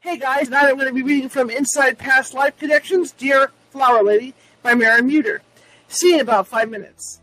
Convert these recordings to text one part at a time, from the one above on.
Hey guys, tonight I'm going to be reading from Inside Past Life Connections, Dear Flower Lady by Maren Muter. See you in about 5 minutes.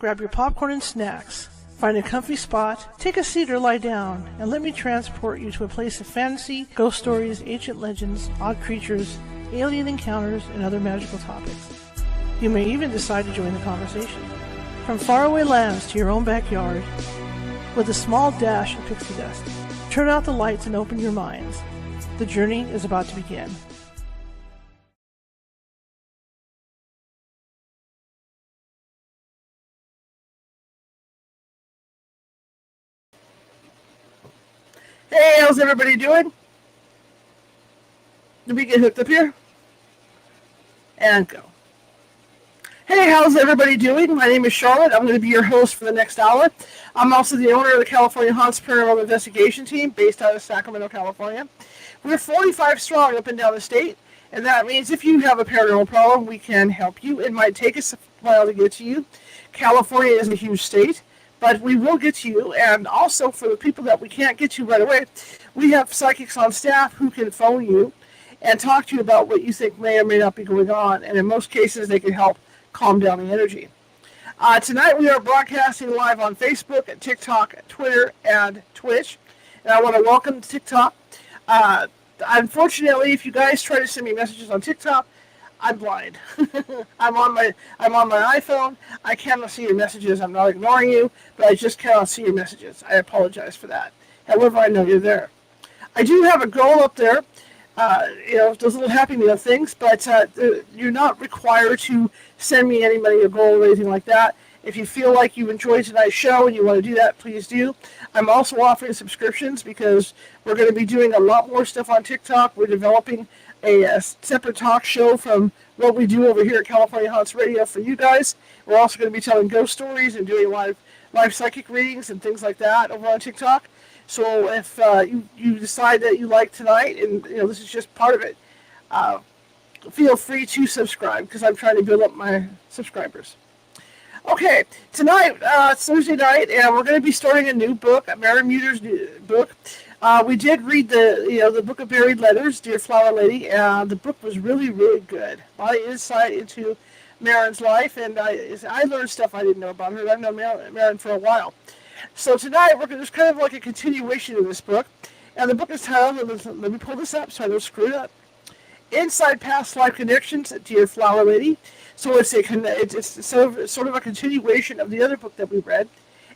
Grab your popcorn and snacks. Find a comfy spot, take a seat or lie down, and let me transport you to a place of fantasy, ghost stories, ancient legends, odd creatures, alien encounters, and other magical topics. You may even decide to join the conversation. From faraway lands to your own backyard, with a small dash of pixie dust. Turn out the lights and open your minds. The journey is about to begin. Hey, how's everybody doing? Did we get hooked up here? And go. Hey, how's everybody doing? My name is Charlotte. I'm going to be your host for the next hour. I'm also the owner of the California Haunts Paranormal Investigation Team based out of Sacramento, California. We're 45 strong up and down the state, and that means if you have a paranormal problem, we can help you. It might take us a while to get to you. California is a huge state, but we will get to you. And also, for the people that we can't get to right away, we have psychics on staff who can phone you and talk to you about what you think may or may not be going on. And in most cases, they can help calm down the energy. Tonight we are broadcasting live on Facebook, TikTok, Twitter, and Twitch. And I want to welcome TikTok. Unfortunately, if you guys try to send me messages on TikTok, I'm blind. I'm on my iPhone. I cannot see your messages. I'm not ignoring you, but I just cannot see your messages. I apologize for that. However, I know you're there. I do have a goal up there. Those little Happy Meal things, but you're not required to send me any money or gold or anything like that. If you feel like you enjoyed tonight's show and you want to do that, please do. I'm also offering subscriptions because we're going to be doing a lot more stuff on TikTok. We're developing a separate talk show from what we do over here at California Haunts Radio for you guys. We're also going to be telling ghost stories and doing live psychic readings and things like that over on TikTok. So if you decide that you like tonight, and this is just part of it, feel free to subscribe because I'm trying to build up my subscribers. Okay, tonight it's Thursday night, and we're going to be starting a new book, Maren Muter's new book. We did read the Book of Buried Letters, Dear Flower Lady, and the book was really, really good. A lot of insight into Maren's life, and I learned stuff I didn't know about her. I've known Maren for a while. So tonight, there's kind of like a continuation of this book. And the book is titled, let me pull this up so I don't screw it up, Inside Past Life Connections, Dear Flower Lady. So it's sort of a continuation of the other book that we read.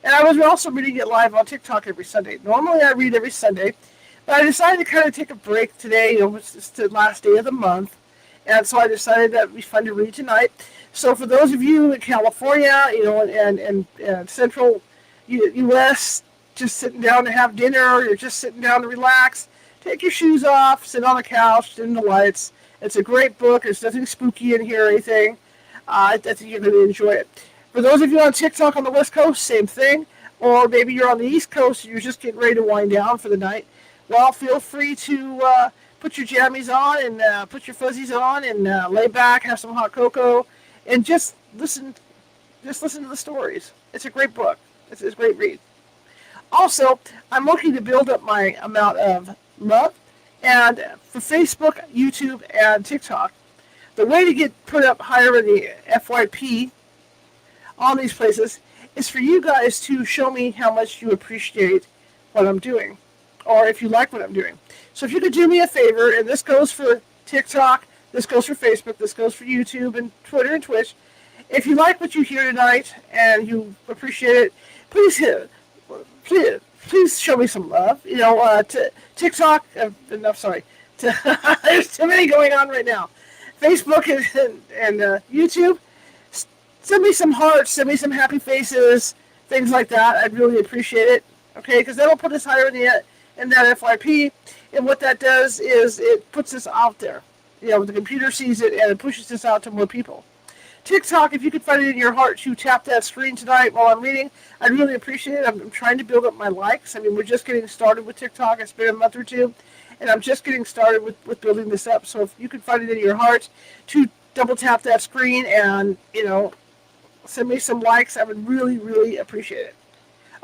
And I was also reading it live on TikTok every Sunday. Normally I read every Sunday, but I decided to kind of take a break today. It's the last day of the month. And so I decided that it'd be fun to read tonight. So for those of you in California, and central U.S., just sitting down to have dinner, or you're just sitting down to relax, take your shoes off, sit on the couch, dim the lights. It's a great book. There's nothing spooky in here or anything. I think you're going to enjoy it. For those of you on TikTok on the West Coast, same thing. Or maybe you're on the East Coast and you're just getting ready to wind down for the night. Well, feel free to put your jammies on and put your fuzzies on and lay back, have some hot cocoa, and just listen to the stories. It's a great book. It's a great read. Also, I'm looking to build up my amount of love, and for Facebook, YouTube, and TikTok, the way to get put up higher in the FYP on these places is for you guys to show me how much you appreciate what I'm doing, or if you like what I'm doing. So if you could do me a favor, and this goes for TikTok, this goes for Facebook, this goes for YouTube and Twitter and Twitch. If you like what you hear tonight and you appreciate it, please show me some love. To TikTok, there's too many going on right now. Facebook and YouTube, send me some hearts, send me some happy faces, things like that. I'd really appreciate it, okay? Because that'll put us higher in that FYP, and what that does is it puts us out there. The computer sees it, and it pushes us out to more people. TikTok, if you could find it in your heart to tap that screen tonight while I'm reading, I'd really appreciate it. I'm trying to build up my likes. I mean, we're just getting started with TikTok. It's been a month or two, and I'm just getting started with building this up. So if you could find it in your heart to double tap that screen and, send me some likes, I would really, really appreciate it.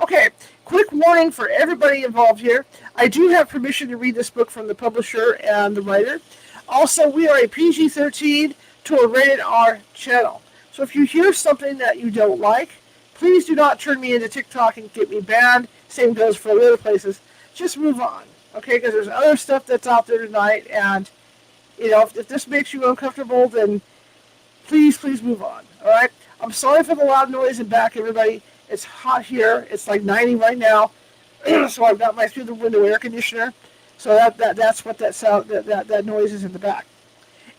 Okay, quick warning for everybody involved here. I do have permission to read this book from the publisher and the writer. Also, we are a PG-13 to a rated R channel. So if you hear something that you don't like, please do not turn me into TikTok and get me banned. Same goes for other places. Just move on, okay? Because there's other stuff that's out there tonight, and if this makes you uncomfortable, then please move on. All right? I'm sorry for the loud noise in back, everybody. It's hot here. It's like 90 right now. So I've got my through the window air conditioner. So that's what that sound that noise is in the back.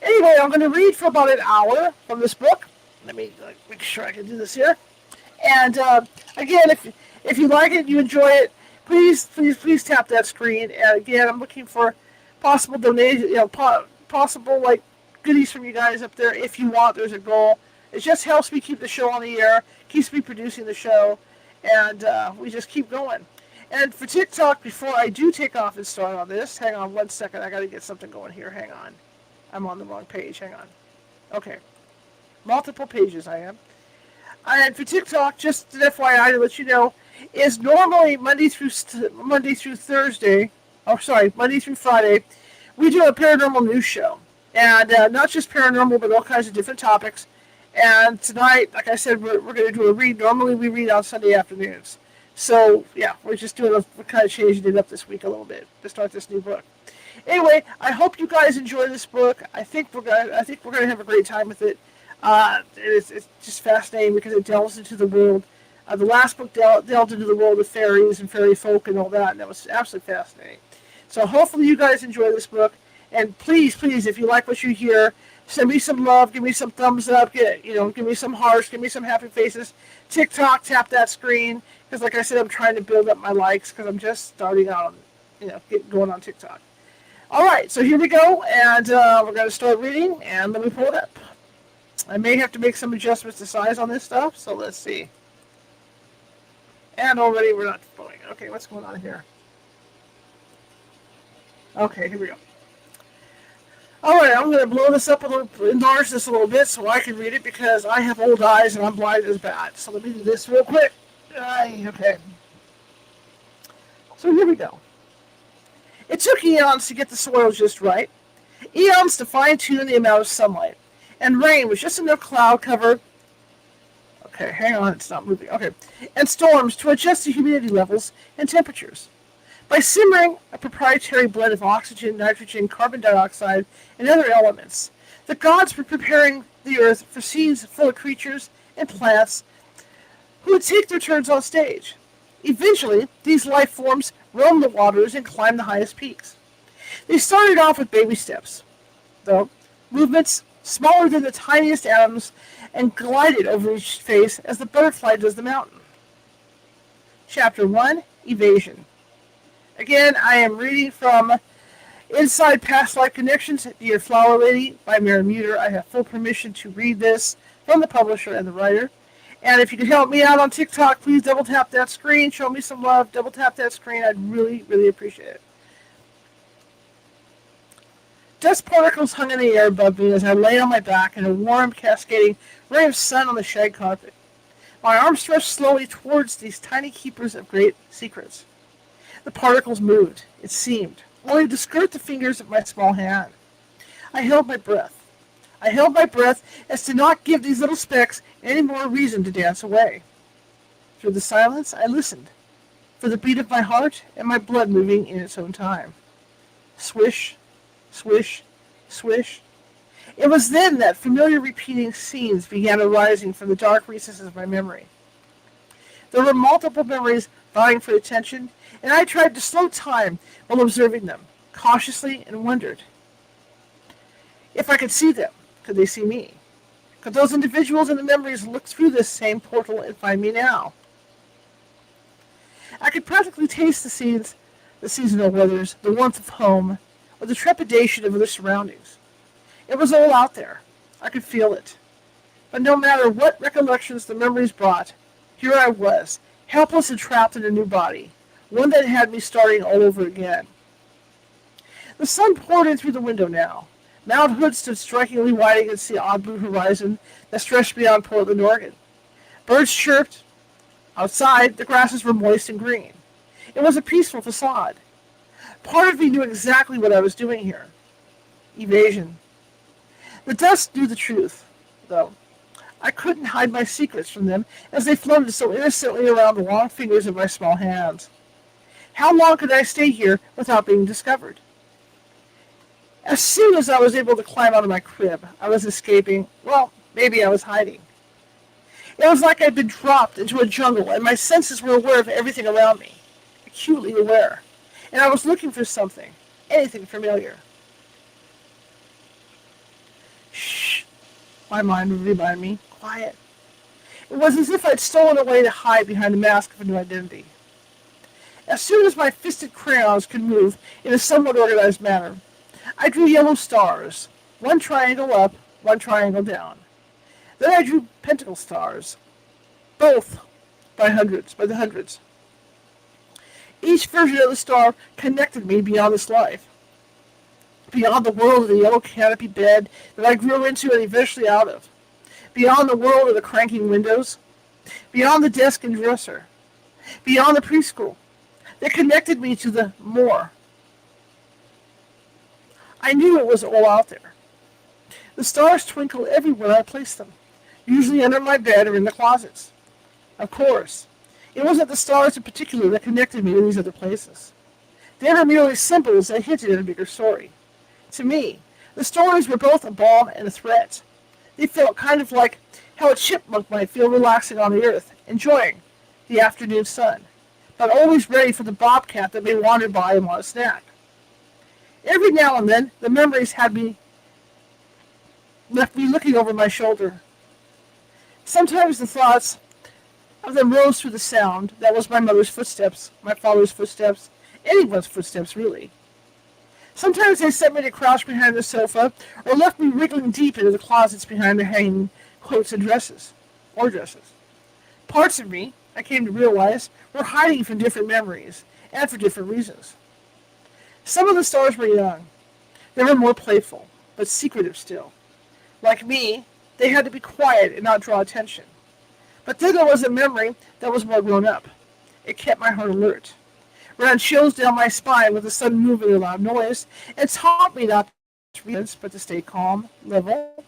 Anyway, I'm going to read for about an hour from this book. Let me make sure I can do this here. And again, if you like it, you enjoy it, please tap that screen. And again, I'm looking for possible donations, possible like goodies from you guys up there. If you want, there's a goal. It just helps me keep the show on the air, keeps me producing the show, and we just keep going. And for TikTok, before I do take off and start on this, hang on 1 second. I got to get something going here. Hang on. I'm on the wrong page. Hang on. Okay. Multiple pages I am. And for TikTok, just an FYI to let you know, is normally Monday through Thursday. Oh, sorry, Monday through Friday. We do a paranormal news show, and not just paranormal, but all kinds of different topics. And tonight, like I said, we're going to do a read. Normally, we read on Sunday afternoons. So yeah, we're kind of changing it up this week a little bit to start this new book. Anyway, I hope you guys enjoy this book. I think we're gonna have a great time with it. It's just fascinating because it delves into the world. The last book delved into the world of fairies and fairy folk and all that, and that was absolutely fascinating. So hopefully you guys enjoy this book. And please, if you like what you hear, send me some love, give me some thumbs up, give me some hearts, give me some happy faces. TikTok, tap that screen, because like I said, I'm trying to build up my likes because I'm just starting out on, going on TikTok. All right, so here we go, and we're going to start reading, and let me pull it up. I may have to make some adjustments to size on this stuff, so let's see. And already we're not going. Okay, what's going on here? Okay, here we go. All right, I'm going to blow this up a little, enlarge this a little bit so I can read it because I have old eyes and I'm blind as bad. So let me do this real quick. Okay. So here we go. It took eons to get the soil just right, eons to fine-tune the amount of sunlight, and rain was just enough cloud cover. Okay, hang on, it's not moving. Okay, and storms to adjust the humidity levels and temperatures. By simmering a proprietary blend of oxygen, nitrogen, carbon dioxide, and other elements, the gods were preparing the earth for scenes full of creatures and plants who would take their turns on stage. Eventually, these life forms roamed the waters and climbed the highest peaks. They started off with baby steps, though, movements smaller than the tiniest atoms, and glided over each face as the butterfly does the mountain. Chapter 1, Evasion. Again, I am reading from Inside Past Life Connections, Dear Flower Lady by Maren Muter. I have full permission to read this from the publisher and the writer. And if you could help me out on TikTok, please double tap that screen. Show me some love. Double tap that screen. I'd really, really appreciate it. Dust particles hung in the air above me as I lay on my back in a warm, cascading ray of sun on the shag carpet. My arm stretched slowly towards these tiny keepers of great secrets. The particles moved, it seemed, only to skirt the fingers of my small hand. I held my breath. I held my breath as to not give these little specks any more reason to dance away. Through the silence, I listened, for the beat of my heart and my blood moving in its own time. Swish, swish, swish. It was then that familiar repeating scenes began arising from the dark recesses of my memory. There were multiple memories vying for attention, and I tried to slow time while observing them, cautiously, and wondered if I could see them. Could they see me? Could those individuals in the memories look through this same portal and find me now? I could practically taste the seasonal weathers, the warmth of home, or the trepidation of other surroundings. It was all out there. I could feel it. But no matter what recollections the memories brought, here I was, helpless and trapped in a new body, one that had me starting all over again. The sun poured in through the window now. Mount Hood stood strikingly white against the odd blue horizon that stretched beyond Portland, Oregon. Birds chirped. Outside, the grasses were moist and green. It was a peaceful facade. Part of me knew exactly what I was doing here. Evasion. The dust knew the truth, though. I couldn't hide my secrets from them as they floated so innocently around the long fingers of my small hands. How long could I stay here without being discovered? As soon as I was able to climb out of my crib, I was escaping. Well, maybe I was hiding. It was like I'd been dropped into a jungle, and my senses were aware of everything around me, acutely aware, and I was looking for something, anything familiar. Shh, my mind would remind me, quiet. It was as if I'd stolen away to hide behind the mask of a new identity. As soon as my fisted crayons could move in a somewhat organized manner, I drew yellow stars, one triangle up, one triangle down. Then I drew pentacle stars, both by the hundreds. Each version of the star connected me beyond this life, beyond the world of the yellow canopy bed that I grew into and eventually out of, beyond the world of the cranking windows, beyond the desk and dresser, beyond the preschool. That connected me to the more. I knew it was all out there. The stars twinkled everywhere I placed them, usually under my bed or in the closets. Of course, it wasn't the stars in particular that connected me to these other places. They were merely symbols that hinted at a bigger story. To me, the stories were both a balm and a threat. They felt kind of like how a chipmunk might feel relaxing on the earth, enjoying the afternoon sun, but always ready for the bobcat that may wander by and want a snack. Every now and then, the memories left me looking over my shoulder. Sometimes the thoughts of them rose through the sound that was my mother's footsteps, my father's footsteps, anyone's footsteps, really. Sometimes they sent me to crouch behind the sofa, or left me wriggling deep into the closets behind their hanging coats and dresses. Parts of me, I came to realize, were hiding from different memories, and for different reasons. Some of the stars were young. They were more playful, but secretive still. Like me, they had to be quiet and not draw attention. But then there was a memory that was more grown up. It kept my heart alert, ran chills down my spine with a sudden moving or loud noise, and taught me not to react, but to stay calm, level,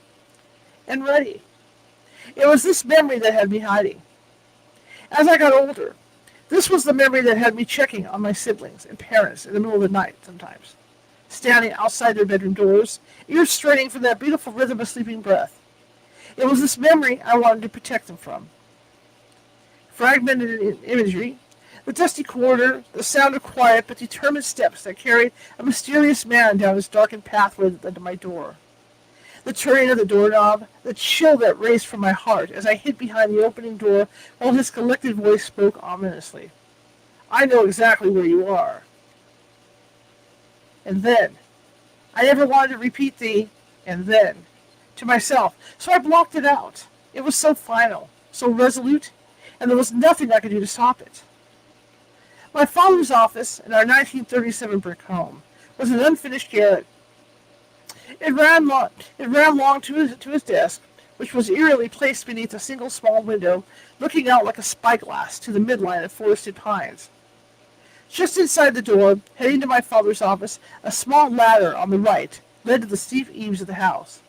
and ready. It was this memory that had me hiding. As I got older, this was the memory that had me checking on my siblings and parents in the middle of the night sometimes, standing outside their bedroom doors, ears straining for that beautiful rhythm of sleeping breath. It was this memory I wanted to protect them from. Fragmented imagery, the dusty corridor, the sound of quiet but determined steps that carried a mysterious man down his darkened pathway that led to my door. The turning of the doorknob, the chill that raced from my heart as I hid behind the opening door while his collected voice spoke ominously. I know exactly where you are. And then, I never wanted to repeat the and then to myself, so I blocked it out. It was so final, so resolute, and there was nothing I could do to stop it. My father's office in our 1937 brick home was an unfinished garret. It ran long to his desk, which was eerily placed beneath a single small window, looking out like a spyglass to the midline of forested pines. Just inside the door, heading to my father's office, a small ladder on the right led to the steep eaves of the house.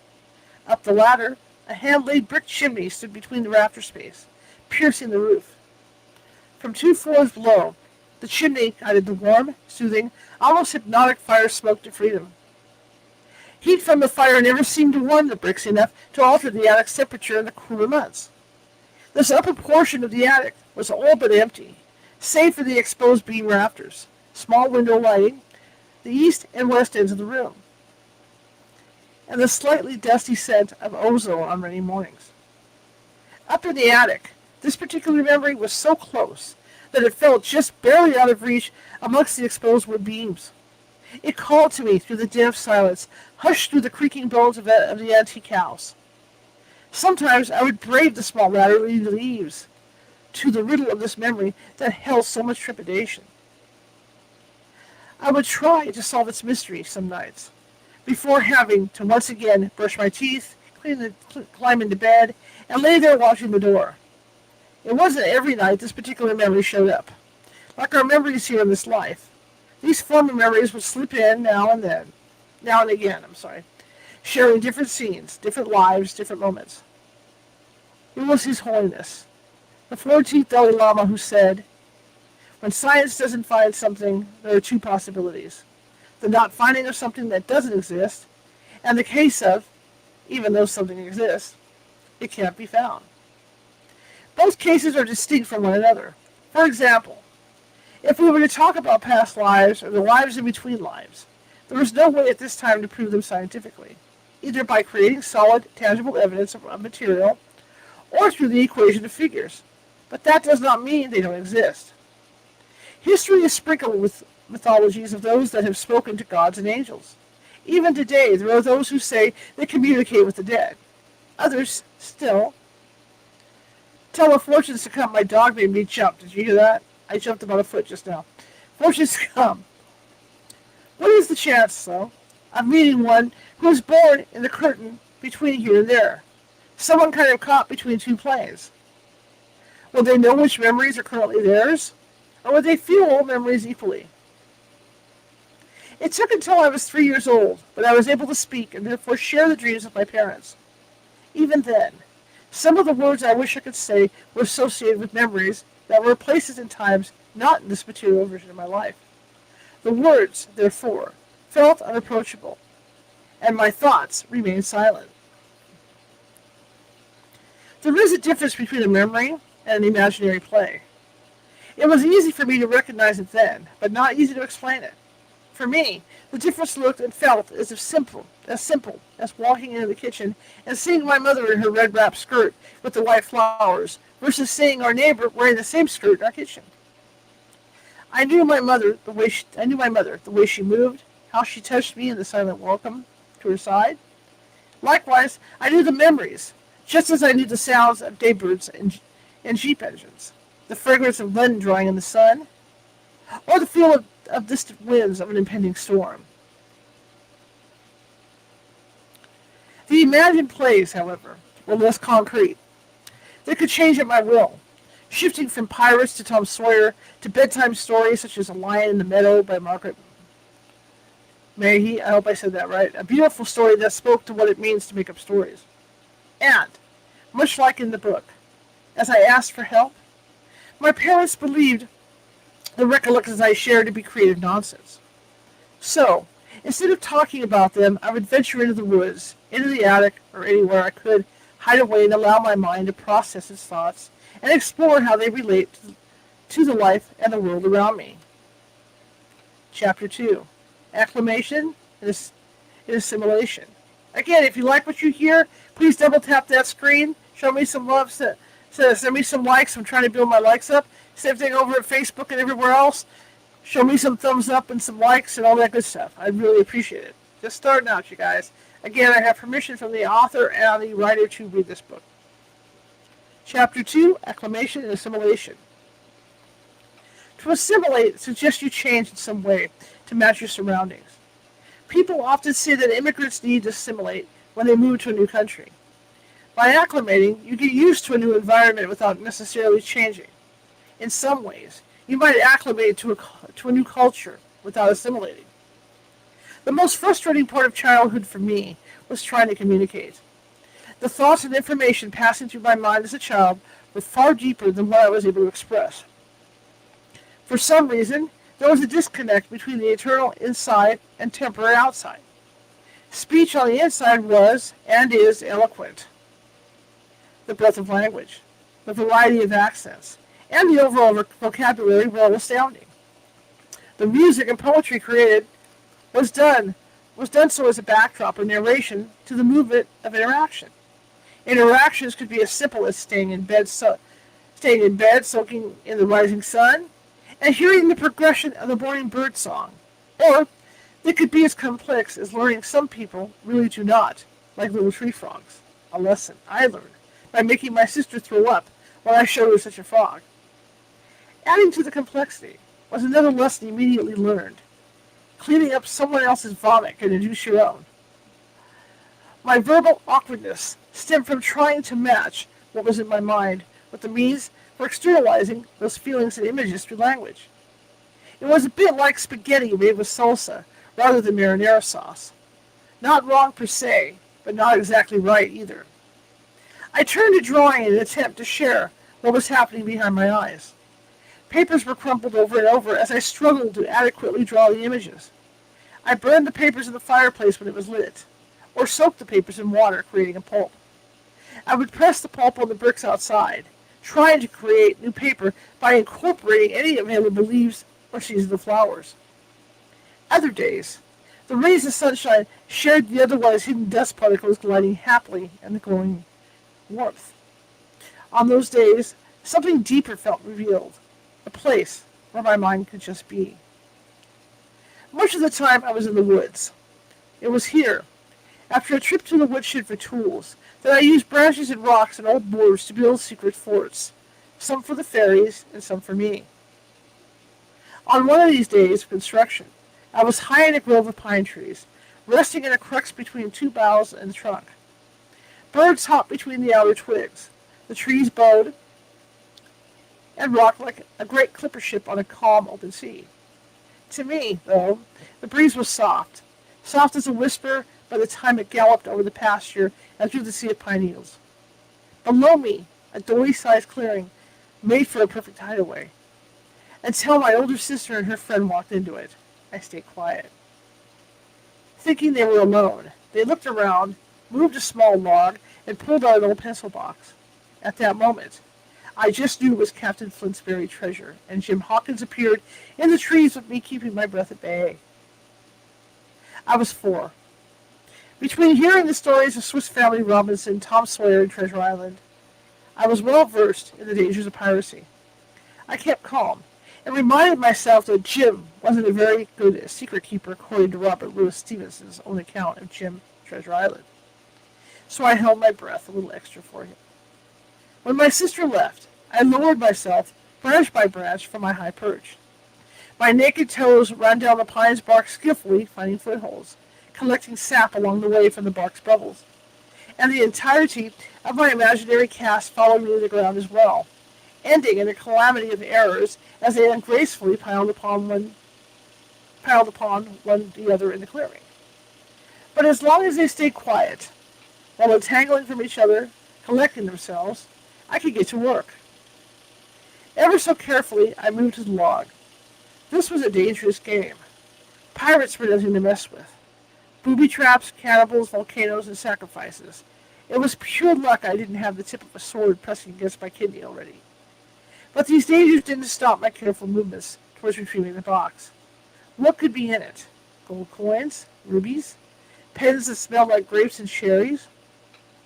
Up the ladder, a hand-laid brick chimney stood between the rafter space, piercing the roof. From 2 floors below, the chimney guided the warm, soothing, almost hypnotic fire smoke to freedom. Heat from the fire never seemed to warm the bricks enough to alter the attic's temperature in the cooler months. This upper portion of the attic was all but empty, save for the exposed beam rafters, small window lighting, the east and west ends of the room, and the slightly dusty scent of ozone on rainy mornings. Up in the attic, this particular memory was so close that it felt just barely out of reach amongst the exposed wood beams. It called to me through the damp silence, hushed through the creaking bones of the antique house. Sometimes I would brave the small ladder leading to the eaves, to the riddle of this memory that held so much trepidation. I would try to solve its mystery some nights, before having to once again brush my teeth, climb into bed, and lay there watching the door. It wasn't every night this particular memory showed up. Like our memories here in this life, these former memories would slip in now and again, sharing different scenes, different lives, different moments. It was His Holiness, the 14th Dalai Lama, who said, "When science doesn't find something, there are 2 possibilities. The not finding of something that doesn't exist, and the case of, even though something exists, it can't be found." Both cases are distinct from one another. For example, if we were to talk about past lives or the lives in between lives, there is no way at this time to prove them scientifically, either by creating solid, tangible evidence of material or through the equation of figures. But that does not mean they don't exist. History is sprinkled with mythologies of those that have spoken to gods and angels. Even today, there are those who say they communicate with the dead. Others still tell of fortunes to come. My dog made me jump. Did you hear that? I jumped about a foot just now. Fortunes to come. What is the chance, though, of meeting one who was born in the curtain between here and there? Someone kind of caught between two planes. Will they know which memories are currently theirs? Or would they feel all memories equally? It took until I was 3 years old, but I was able to speak and therefore share the dreams of my parents. Even then, some of the words I wish I could say were associated with memories that were places and times not in this material version of my life. The words, therefore, felt unapproachable, and my thoughts remained silent. There is a difference between a memory and an imaginary play. It was easy for me to recognize it then, but not easy to explain it. For me, the difference looked and felt as simple as walking into the kitchen and seeing my mother in her red wrap skirt with the white flowers versus seeing our neighbor wearing the same skirt in our kitchen. I knew my mother the way she moved, how she touched me in the silent welcome to her side. Likewise, I knew the memories, just as I knew the sounds of daybirds and Jeep engines, the fragrance of linen drying in the sun, or the feel of distant winds of an impending storm. The imagined plays, however, were less concrete. They could change at my will, shifting from pirates to Tom Sawyer to bedtime stories such as A Lion in the Meadow by Margaret Mahy. I hope I said that right. A beautiful story that spoke to what it means to make up stories. And, much like in the book, as I asked for help, my parents believed the recollections I shared to be creative nonsense. So, instead of talking about them, I would venture into the woods, into the attic, or anywhere I could hide away and allow my mind to process its thoughts and explore how they relate to the life and the world around me. Chapter 2. Acclimation and Assimilation. Again, if you like what you hear, please double tap that screen. Show me some love. Send me some likes. I'm trying to build my likes up. Same thing over at Facebook and everywhere else. Show me some thumbs up and some likes and all that good stuff. I'd really appreciate it. Just starting out, you guys. Again, I have permission from the author and the writer to read this book. Chapter 2, Acclimation and Assimilation. To assimilate suggests you change in some way to match your surroundings. People often say that immigrants need to assimilate when they move to a new country. By acclimating, you get used to a new environment without necessarily changing. In some ways, you might acclimate to a new culture without assimilating. The most frustrating part of childhood for me was trying to communicate. The thoughts and information passing through my mind as a child were far deeper than what I was able to express. For some reason, there was a disconnect between the eternal inside and temporary outside. Speech on the inside was, and is, eloquent. The breadth of language, the variety of accents, and the overall vocabulary were all astounding. The music and poetry created was done so as a backdrop or narration to the movement of interaction. Interactions could be as simple as staying in bed, soaking in the rising sun, and hearing the progression of the morning bird song. Or they could be as complex as learning some people really do not, like little tree frogs. A lesson I learned by making my sister throw up when I showed her such a frog. Adding to the complexity was another lesson immediately learned. Cleaning up someone else's vomit can induce your own. My verbal awkwardness stemmed from trying to match what was in my mind with the means for externalizing those feelings and images through language. It was a bit like spaghetti made with salsa rather than marinara sauce. Not wrong per se, but not exactly right either. I turned to drawing in an attempt to share what was happening behind my eyes. Papers were crumpled over and over as I struggled to adequately draw the images. I burned the papers in the fireplace when it was lit, or soaked the papers in water, creating a pulp. I would press the pulp on the bricks outside, trying to create new paper by incorporating any available leaves or seasonal flowers. Other days, the rays of sunshine shared the otherwise hidden dust particles gliding happily in the glowing warmth. On those days, something deeper felt revealed, a place where my mind could just be. Much of the time I was in the woods. It was here, after a trip to the woodshed for tools, that I used branches and rocks and old boards to build secret forts, some for the fairies and some for me. On one of these days of construction, I was high in a grove of pine trees, resting in a crux between two boughs and the trunk. Birds hopped between the outer twigs. The trees bowed and rocked like a great clipper ship on a calm open sea. To me, though, the breeze was soft, soft as a whisper by the time it galloped over the pasture and through the sea of pine needles. Below me, a doily-sized clearing made for a perfect hideaway. Until my older sister and her friend walked into it, I stayed quiet. Thinking they were alone, they looked around, moved a small log, and pulled out an old pencil box. At that moment, I just knew it was Captain Flint's buried treasure, and Jim Hawkins appeared in the trees with me keeping my breath at bay. I was 4. Between hearing the stories of Swiss Family Robinson, Tom Sawyer, and Treasure Island, I was well versed in the dangers of piracy. I kept calm and reminded myself that Jim wasn't a very good secret keeper according to Robert Louis Stevenson's own account of Jim Treasure Island. So I held my breath a little extra for him. When my sister left, I lowered myself, branch by branch, from my high perch. My naked toes ran down the pine's bark skillfully, finding footholds, collecting sap along the way from the bark's bubbles. And the entirety of my imaginary cast followed me to the ground as well, ending in a calamity of errors as they ungracefully piled upon one the other in the clearing. But as long as they stayed quiet, while untangling from each other, collecting themselves, I could get to work. Ever so carefully, I moved to the log. This was a dangerous game. Pirates were nothing to mess with. Booby traps, cannibals, volcanoes, and sacrifices. It was pure luck I didn't have the tip of a sword pressing against my kidney already. But these dangers didn't stop my careful movements towards retrieving the box. What could be in it? Gold coins? Rubies? Pens that smelled like grapes and cherries?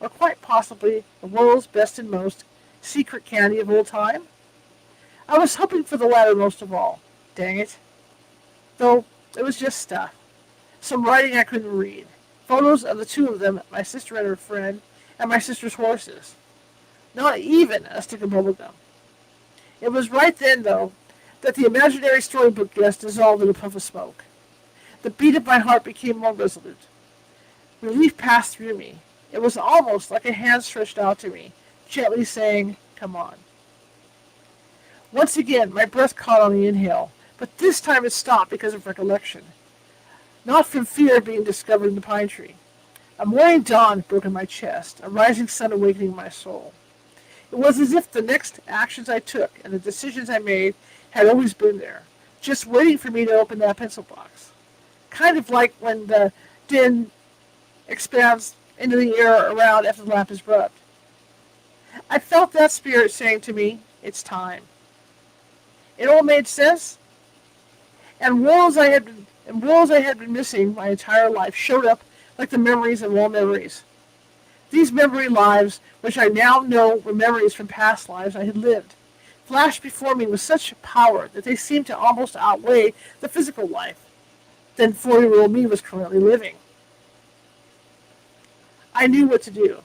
Or quite possibly the world's best and most secret candy of all time? I was hoping for the latter most of all. Dang it. Though it was just stuff. Some writing I couldn't read. Photos of the two of them, my sister and her friend, and my sister's horses. Not even a stick of bubble gum. It was right then, though, that the imaginary storybook guest dissolved in a puff of smoke. The beat of my heart became more resolute. Relief passed through me. It was almost like a hand stretched out to me, gently saying, "Come on." Once again, my breath caught on the inhale, but this time it stopped because of recollection. Not from fear of being discovered in the pine tree. A morning dawn broke in my chest, a rising sun awakening my soul. It was as if the next actions I took and the decisions I made had always been there, just waiting for me to open that pencil box. Kind of like when the din expands into the air around after the lamp is rubbed. I felt that spirit saying to me, "It's time." It all made sense, and worlds I had been missing my entire life showed up like the memories of all memories. These memory lives, which I now know were memories from past lives I had lived, flashed before me with such power that they seemed to almost outweigh the physical life that 40-year-old me was currently living. I knew what to do.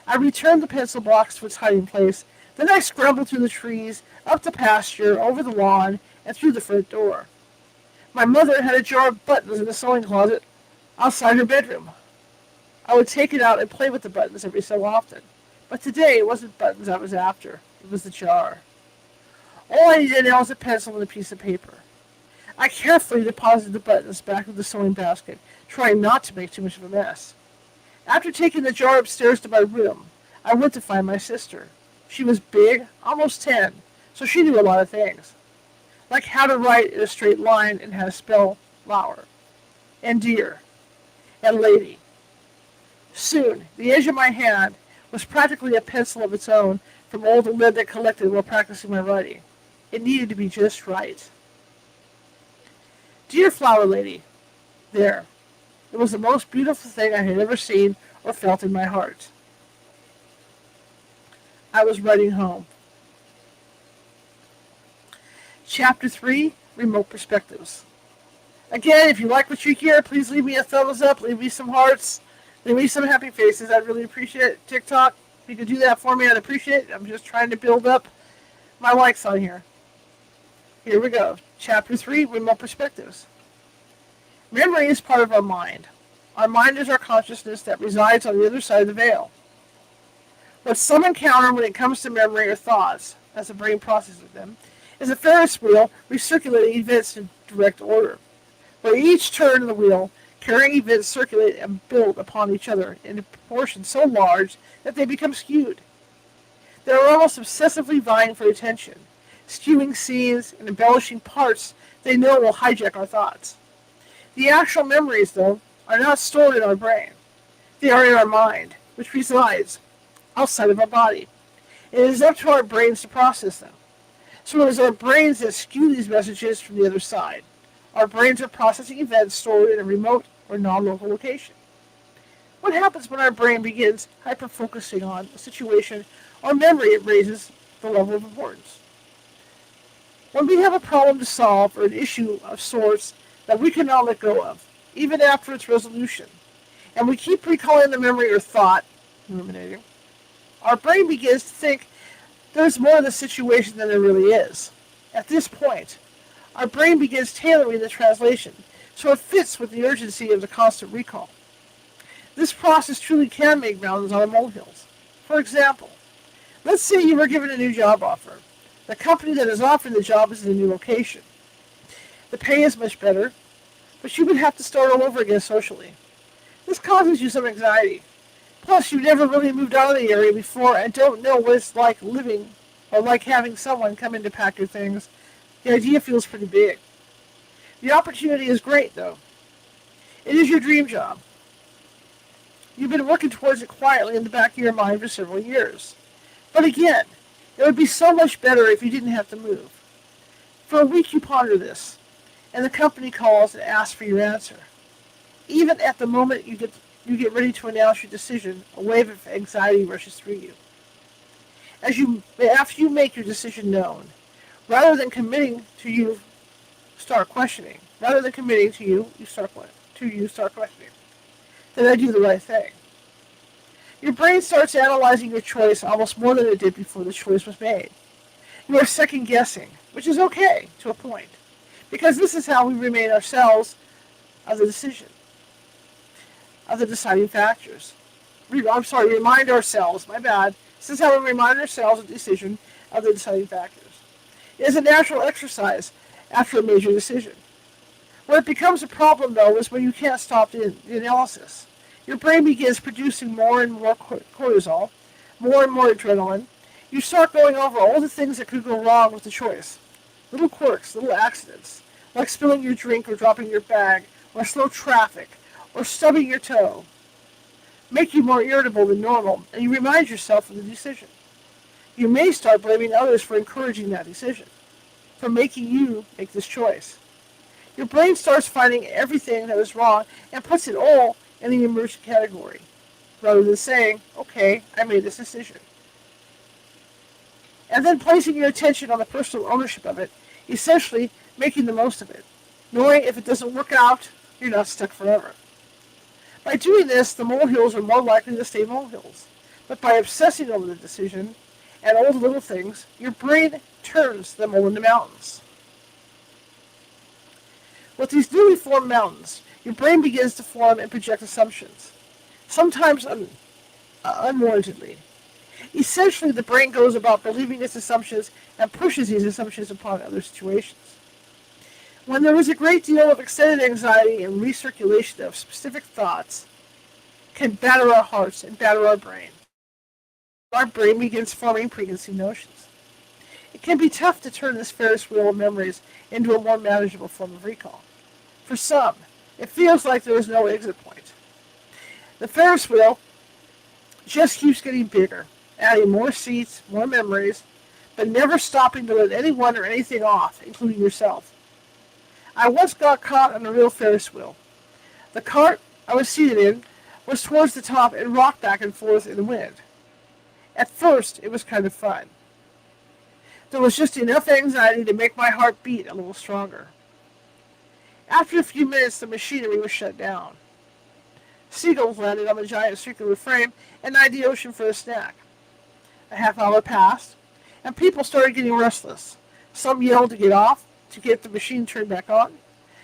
I returned the pencil box to its hiding place. Then I scrambled through the trees, up the pasture, over the lawn, and through the front door. My mother had a jar of buttons in the sewing closet outside her bedroom. I would take it out and play with the buttons every so often. But today it wasn't buttons I was after. It was the jar. All I needed now was a pencil and a piece of paper. I carefully deposited the buttons back in the sewing basket, trying not to make too much of a mess. After taking the jar upstairs to my room, I went to find my sister. She was big, almost 10, so she knew a lot of things. Like how to write in a straight line and how to spell flower, and dear, and lady. Soon, the edge of my hand was practically a pencil of its own, from all the lead that collected while practicing my writing. It needed to be just right. Dear Flower Lady, there. It was the most beautiful thing I had ever seen or felt in my heart. I was writing home. Chapter 3, Remote Perspectives. Again, if you like what you hear, please leave me a thumbs up, leave me some hearts, leave me some happy faces. I'd really appreciate it. TikTok, if you could do that for me, I'd appreciate it. I'm just trying to build up my likes on here. Here we go. Chapter 3, Remote Perspectives. Memory is part of our mind. Our mind is our consciousness that resides on the other side of the veil. What some encounter when it comes to memory or thoughts, as the brain processes them, is a Ferris wheel recirculating events in direct order, where each turn of the wheel, carrying events circulate and build upon each other in a proportion so large that they become skewed. They are almost obsessively vying for attention, skewing scenes and embellishing parts they know will hijack our thoughts. The actual memories, though, are not stored in our brain. They are in our mind, which resides outside of our body. It is up to our brains to process them. So it is our brains that skew these messages from the other side. Our brains are processing events stored in a remote or non-local location. What happens when our brain begins hyper-focusing on a situation or memory? It raises the level of importance. When we have a problem to solve or an issue of sorts that we cannot let go of, even after its resolution, and we keep recalling the memory or thought, ruminating, our brain begins to think there's more to the situation than there really is. At this point, our brain begins tailoring the translation so it fits with the urgency of the constant recall. This process truly can make mountains out of molehills. For example, let's say you were given a new job offer. The company that is offering the job is in a new location. The pay is much better, but you would have to start all over again socially. This causes you some anxiety. Plus, you've never really moved out of the area before and don't know what it's like living or like having someone come in to pack your things. The idea feels pretty big. The opportunity is great, though. It is your dream job. You've been working towards it quietly in the back of your mind for several years. But again, it would be so much better if you didn't have to move. For a week you ponder this, and the company calls and asks for your answer. Even at the moment you get ready to announce your decision, a wave of anxiety rushes through you. After you make your decision known, rather than committing to you, start questioning. Rather than committing to you, start questioning. Did I do the right thing? Your brain starts analyzing your choice almost more than it did before the choice was made. You are second guessing, which is okay to a point, because this is how we remind ourselves of the decision, of the deciding factors. Remind ourselves, my bad. This is how we remind ourselves of the decision of the deciding factors. It is a natural exercise after a major decision. Where it becomes a problem, though, is when you can't stop the analysis. Your brain begins producing more and more cortisol, more and more adrenaline. You start going over all the things that could go wrong with the choice. Little quirks, little accidents, like spilling your drink or dropping your bag, or slow traffic, or stubbing your toe, make you more irritable than normal, and you remind yourself of the decision. You may start blaming others for encouraging that decision, for making you make this choice. Your brain starts finding everything that is wrong and puts it all in the emergent category, rather than saying, okay, I made this decision. And then placing your attention on the personal ownership of it, essentially making the most of it, knowing if it doesn't work out, you're not stuck forever. By doing this, the molehills are more likely to stay molehills. But by obsessing over the decision and all the little things, your brain turns them all into mountains. With these newly formed mountains, your brain begins to form and project assumptions, sometimes unwarrantedly. Essentially, the brain goes about believing its assumptions and pushes these assumptions upon other situations. When there is a great deal of extended anxiety and recirculation of specific thoughts, can batter our hearts and batter our brain. Our brain begins forming preconceived notions. It can be tough to turn this Ferris wheel of memories into a more manageable form of recall. For some, it feels like there is no exit point. The Ferris wheel just keeps getting bigger, adding more seats, more memories, but never stopping to let anyone or anything off, including yourself. I once got caught on a real Ferris wheel. The cart I was seated in was towards the top and rocked back and forth in the wind. At first, it was kind of fun. There was just enough anxiety to make my heart beat a little stronger. After a few minutes, the machinery was shut down. Seagulls landed on the giant circular frame and eyed the ocean for a snack. A half hour passed, and people started getting restless. Some yelled to get off, to get the machine turned back on.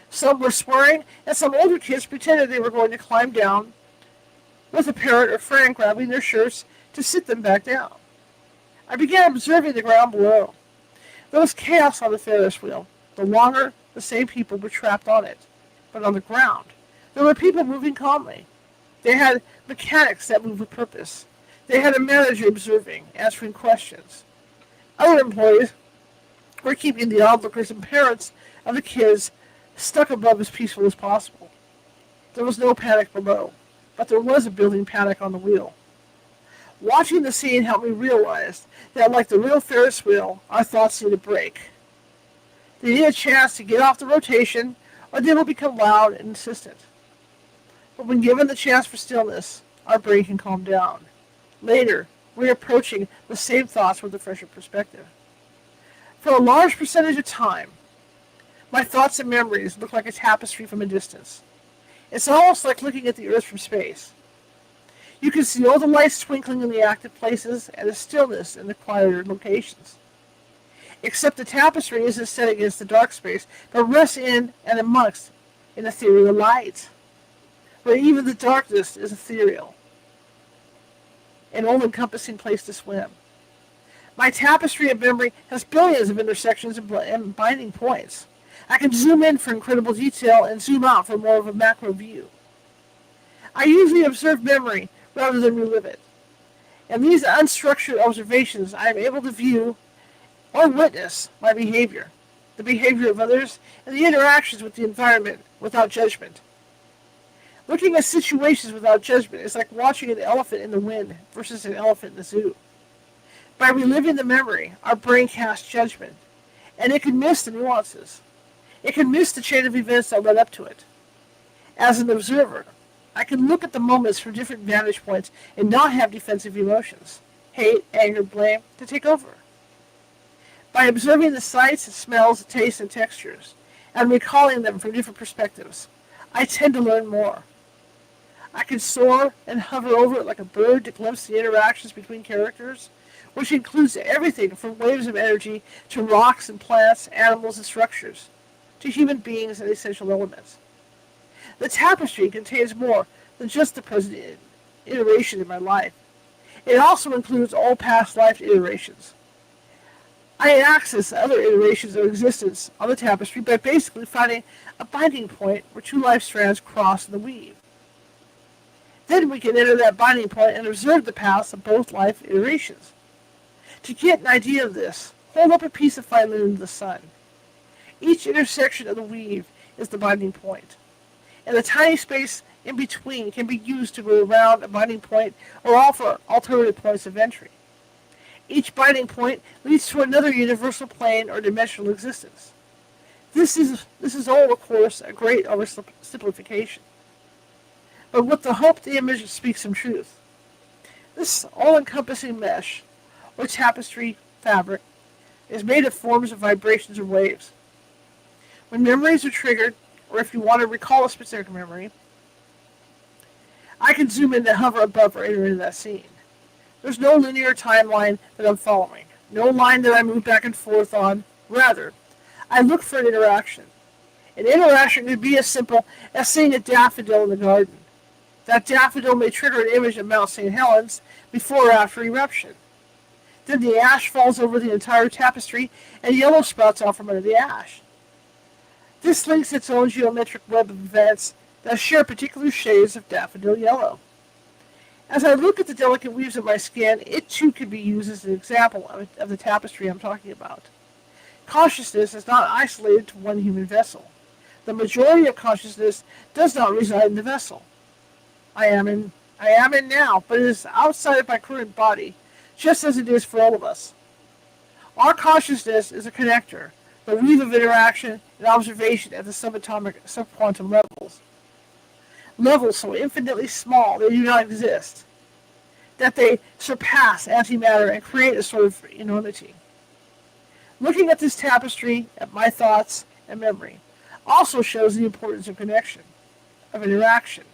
Some were swearing, and some older kids pretended they were going to climb down, with a parent or friend grabbing their shirts to sit them back down. I began observing the ground below. There was chaos on the Ferris wheel. The longer, the same people were trapped on it. But on the ground, there were people moving calmly. They had mechanics that moved with purpose. They had a manager observing, answering questions. Other employees were keeping the onlookers and parents of the kids stuck above as peaceful as possible. There was no panic below, but there was a building panic on the wheel. Watching the scene helped me realize that, like the real Ferris wheel, our thoughts need a break. They need a chance to get off the rotation, or they will become loud and insistent. But when given the chance for stillness, our brain can calm down. Later, we're approaching the same thoughts with a fresher perspective. For a large percentage of time, my thoughts and memories look like a tapestry from a distance. It's almost like looking at the Earth from space. You can see all the lights twinkling in the active places and the stillness in the quieter locations. Except the tapestry isn't set against the dark space, but rests in and amongst an ethereal light, where even the darkness is ethereal, an all-encompassing place to swim. My tapestry of memory has billions of intersections and binding points. I can zoom in for incredible detail and zoom out for more of a macro view. I usually observe memory rather than relive it. In these unstructured observations, I am able to view or witness my behavior, the behavior of others, and the interactions with the environment without judgment. Looking at situations without judgment is like watching an elephant in the wind versus an elephant in the zoo. By reliving the memory, our brain casts judgment, and it can miss the nuances. It can miss the chain of events that led up to it. As an observer, I can look at the moments from different vantage points and not have defensive emotions, hate, anger, blame, to take over. By observing the sights, smells, tastes, and textures, and recalling them from different perspectives, I tend to learn more. I can soar and hover over it like a bird to glimpse the interactions between characters, which includes everything from waves of energy to rocks and plants, animals and structures, to human beings and essential elements. The tapestry contains more than just the present iteration in my life. It also includes all past life iterations. I access other iterations of existence on the tapestry by basically finding a binding point where two life strands cross in the weave. Then we can enter that binding point and observe the paths of both life iterations. To get an idea of this, hold up a piece of fine linen to the sun. Each intersection of the weave is the binding point, and the tiny space in between can be used to go around a binding point or offer alternative points of entry. Each binding point leads to another universal plane or dimensional existence. This is all, of course, a great oversimplification, but with the hope the image speaks some truth. This all-encompassing mesh, or tapestry fabric, is made of forms of vibrations or waves. When memories are triggered, or if you want to recall a specific memory, I can zoom in to hover above or enter into that scene. There's no linear timeline that I'm following, no line that I move back and forth on. Rather, I look for an interaction. An interaction could be as simple as seeing a daffodil in the garden. That daffodil may trigger an image of Mount St. Helens before or after eruption. Then the ash falls over the entire tapestry and yellow sprouts out from under the ash. This links its own geometric web of events that share particular shades of daffodil yellow. As I look at the delicate weaves of my skin, it too can be used as an example of the tapestry I'm talking about. Consciousness is not isolated to one human vessel. The majority of consciousness does not reside in the vessel I am in now, but it is outside of my current body, just as it is for all of us. Our consciousness is a connector, the weave of interaction and observation at the subatomic, subquantum levels. Levels so infinitely small they do not exist, that they surpass antimatter and create a sort of enormity. Looking at this tapestry, at my thoughts and memory, also shows the importance of connection, of interaction,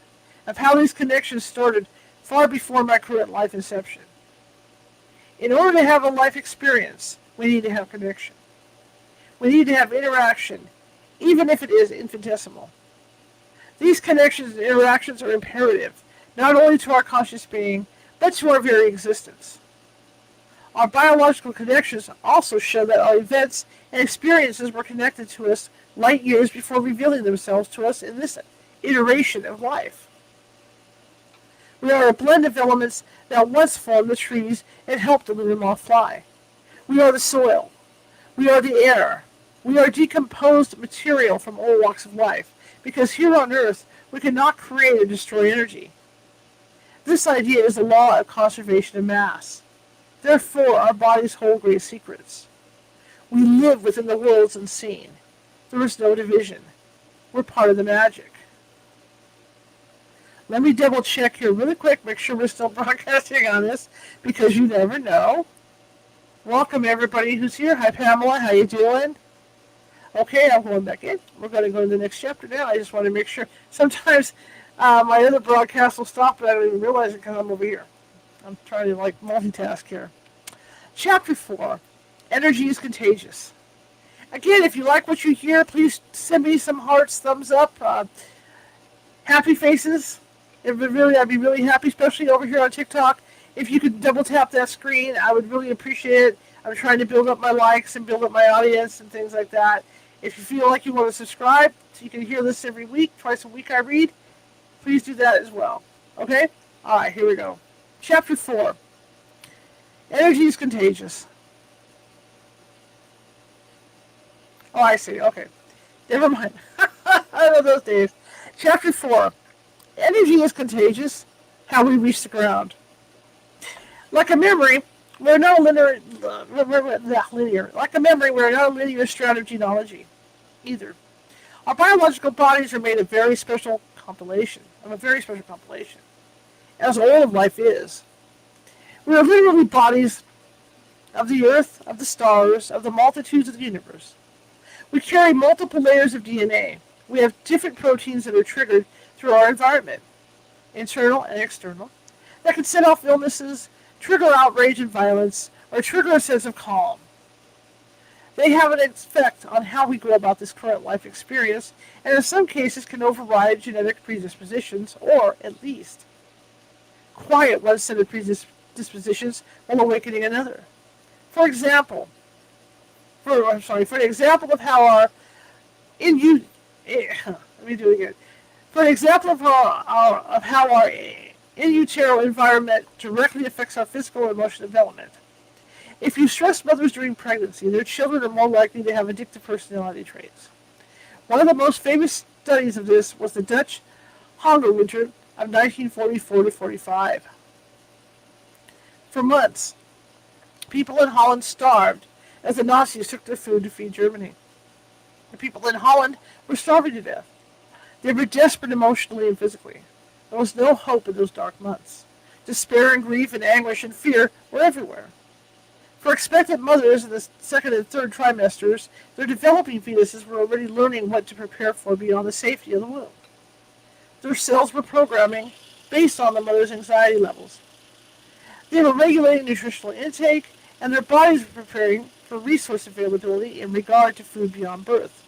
of how these connections started far before my current life inception. In order to have a life experience, we need to have connection. We need to have interaction, even if it is infinitesimal. These connections and interactions are imperative, not only to our conscious being, but to our very existence. Our biological connections also show that our events and experiences were connected to us light years before revealing themselves to us in this iteration of life. We are a blend of elements that once formed the trees and helped the lunar moth fly. We are the soil. We are the air. We are decomposed material from all walks of life, because here on Earth we cannot create or destroy energy. This idea is the law of conservation of mass. Therefore, our bodies hold great secrets. We live within the worlds unseen. There is no division. We're part of the magic. Let me double check here really quick, make sure we're still broadcasting on this, because you never know. Welcome everybody who's here. Hi Pamela, how you doing? Okay, I'm going back in. We're going to go to the next chapter now. I just want to make sure. Sometimes my other broadcast will stop, but I don't even realize it because I'm over here. I'm trying to multitask here. Chapter 4, Energy is Contagious. Again, if you like what you hear, please send me some hearts, thumbs up, happy faces. I'd be really happy, especially over here on TikTok. If you could double tap that screen, I would really appreciate it. I'm trying to build up my likes and build up my audience and things like that. If you feel like you want to subscribe, so you can hear this every week, twice a week I read, please do that as well. Okay? Alright, here we go. Chapter 4. Energy is contagious. Oh, I see. Okay. Never mind. I know those days. Chapter 4. Energy is contagious. How we reach the ground. Like a memory, we're not linear. Like a memory, we're not a linear strand of genealogy, either. Our biological bodies are made of a very special compilation, as all of life is. We are literally bodies of the earth, of the stars, of the multitudes of the universe. We carry multiple layers of DNA. We have different proteins that are triggered through our environment, internal and external, that can set off illnesses, trigger outrage and violence, or trigger a sense of calm. They have an effect on how we go about this current life experience, and in some cases can override genetic predispositions, or at least quiet one set of predispositions while awakening another. For an example of how our in utero environment directly affects our physical and emotional development. If you stress mothers during pregnancy, their children are more likely to have addictive personality traits. One of the most famous studies of this was the Dutch hunger winter of 1944-45. For months, people in Holland starved as the Nazis took their food to feed Germany. The people in Holland were starving to death. They were desperate emotionally and physically. There was no hope in those dark months. Despair and grief and anguish and fear were everywhere. For expectant mothers in the second and third trimesters, their developing fetuses were already learning what to prepare for beyond the safety of the womb. Their cells were programming based on the mother's anxiety levels. They were regulating nutritional intake, and their bodies were preparing for resource availability in regard to food beyond birth.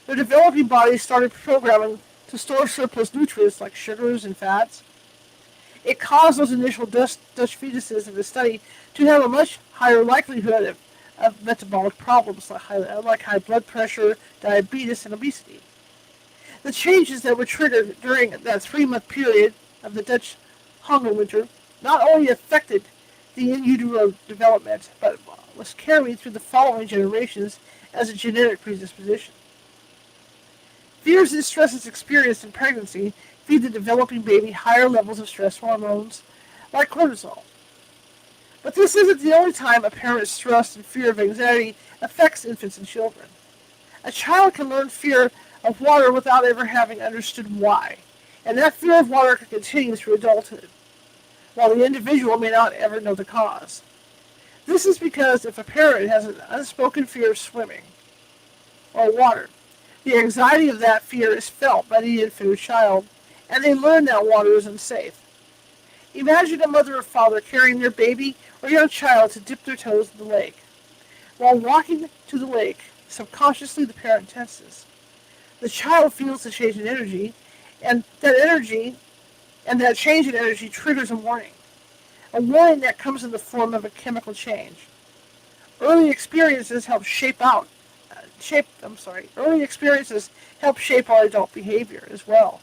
Their developing bodies started programming to store surplus nutrients like sugars and fats. It caused those initial Dutch fetuses in the study to have a much higher likelihood of metabolic problems like high blood pressure, diabetes, and obesity. The changes that were triggered during that 3-month period of the Dutch hunger winter not only affected the in utero development, but was carried through the following generations as a genetic predisposition. Fears and stresses experienced in pregnancy feed the developing baby higher levels of stress hormones like cortisol. But this isn't the only time a parent's stress and fear of anxiety affects infants and children. A child can learn fear of water without ever having understood why, and that fear of water can continue through adulthood, while the individual may not ever know the cause. This is because if a parent has an unspoken fear of swimming or water, the anxiety of that fear is felt by the infant or child, and they learn that water is unsafe. Imagine a mother or father carrying their baby or young child to dip their toes in the lake. While walking to the lake, subconsciously the parent tenses. The child feels the change in energy, and that change in energy triggers a warning that comes in the form of a chemical change. Early experiences help shape our adult behavior as well,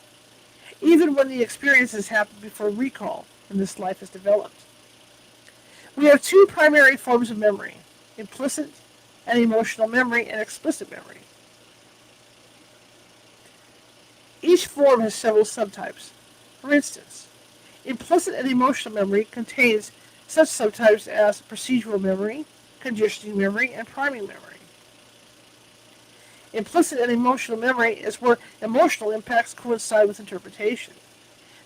even when the experiences happen before recall and this life is developed. We have two primary forms of memory: implicit and emotional memory and explicit memory. Each form has several subtypes. For instance, implicit and emotional memory contains such subtypes as procedural memory, conditioning memory, and priming memory. Implicit and emotional memory is where emotional impacts coincide with interpretation.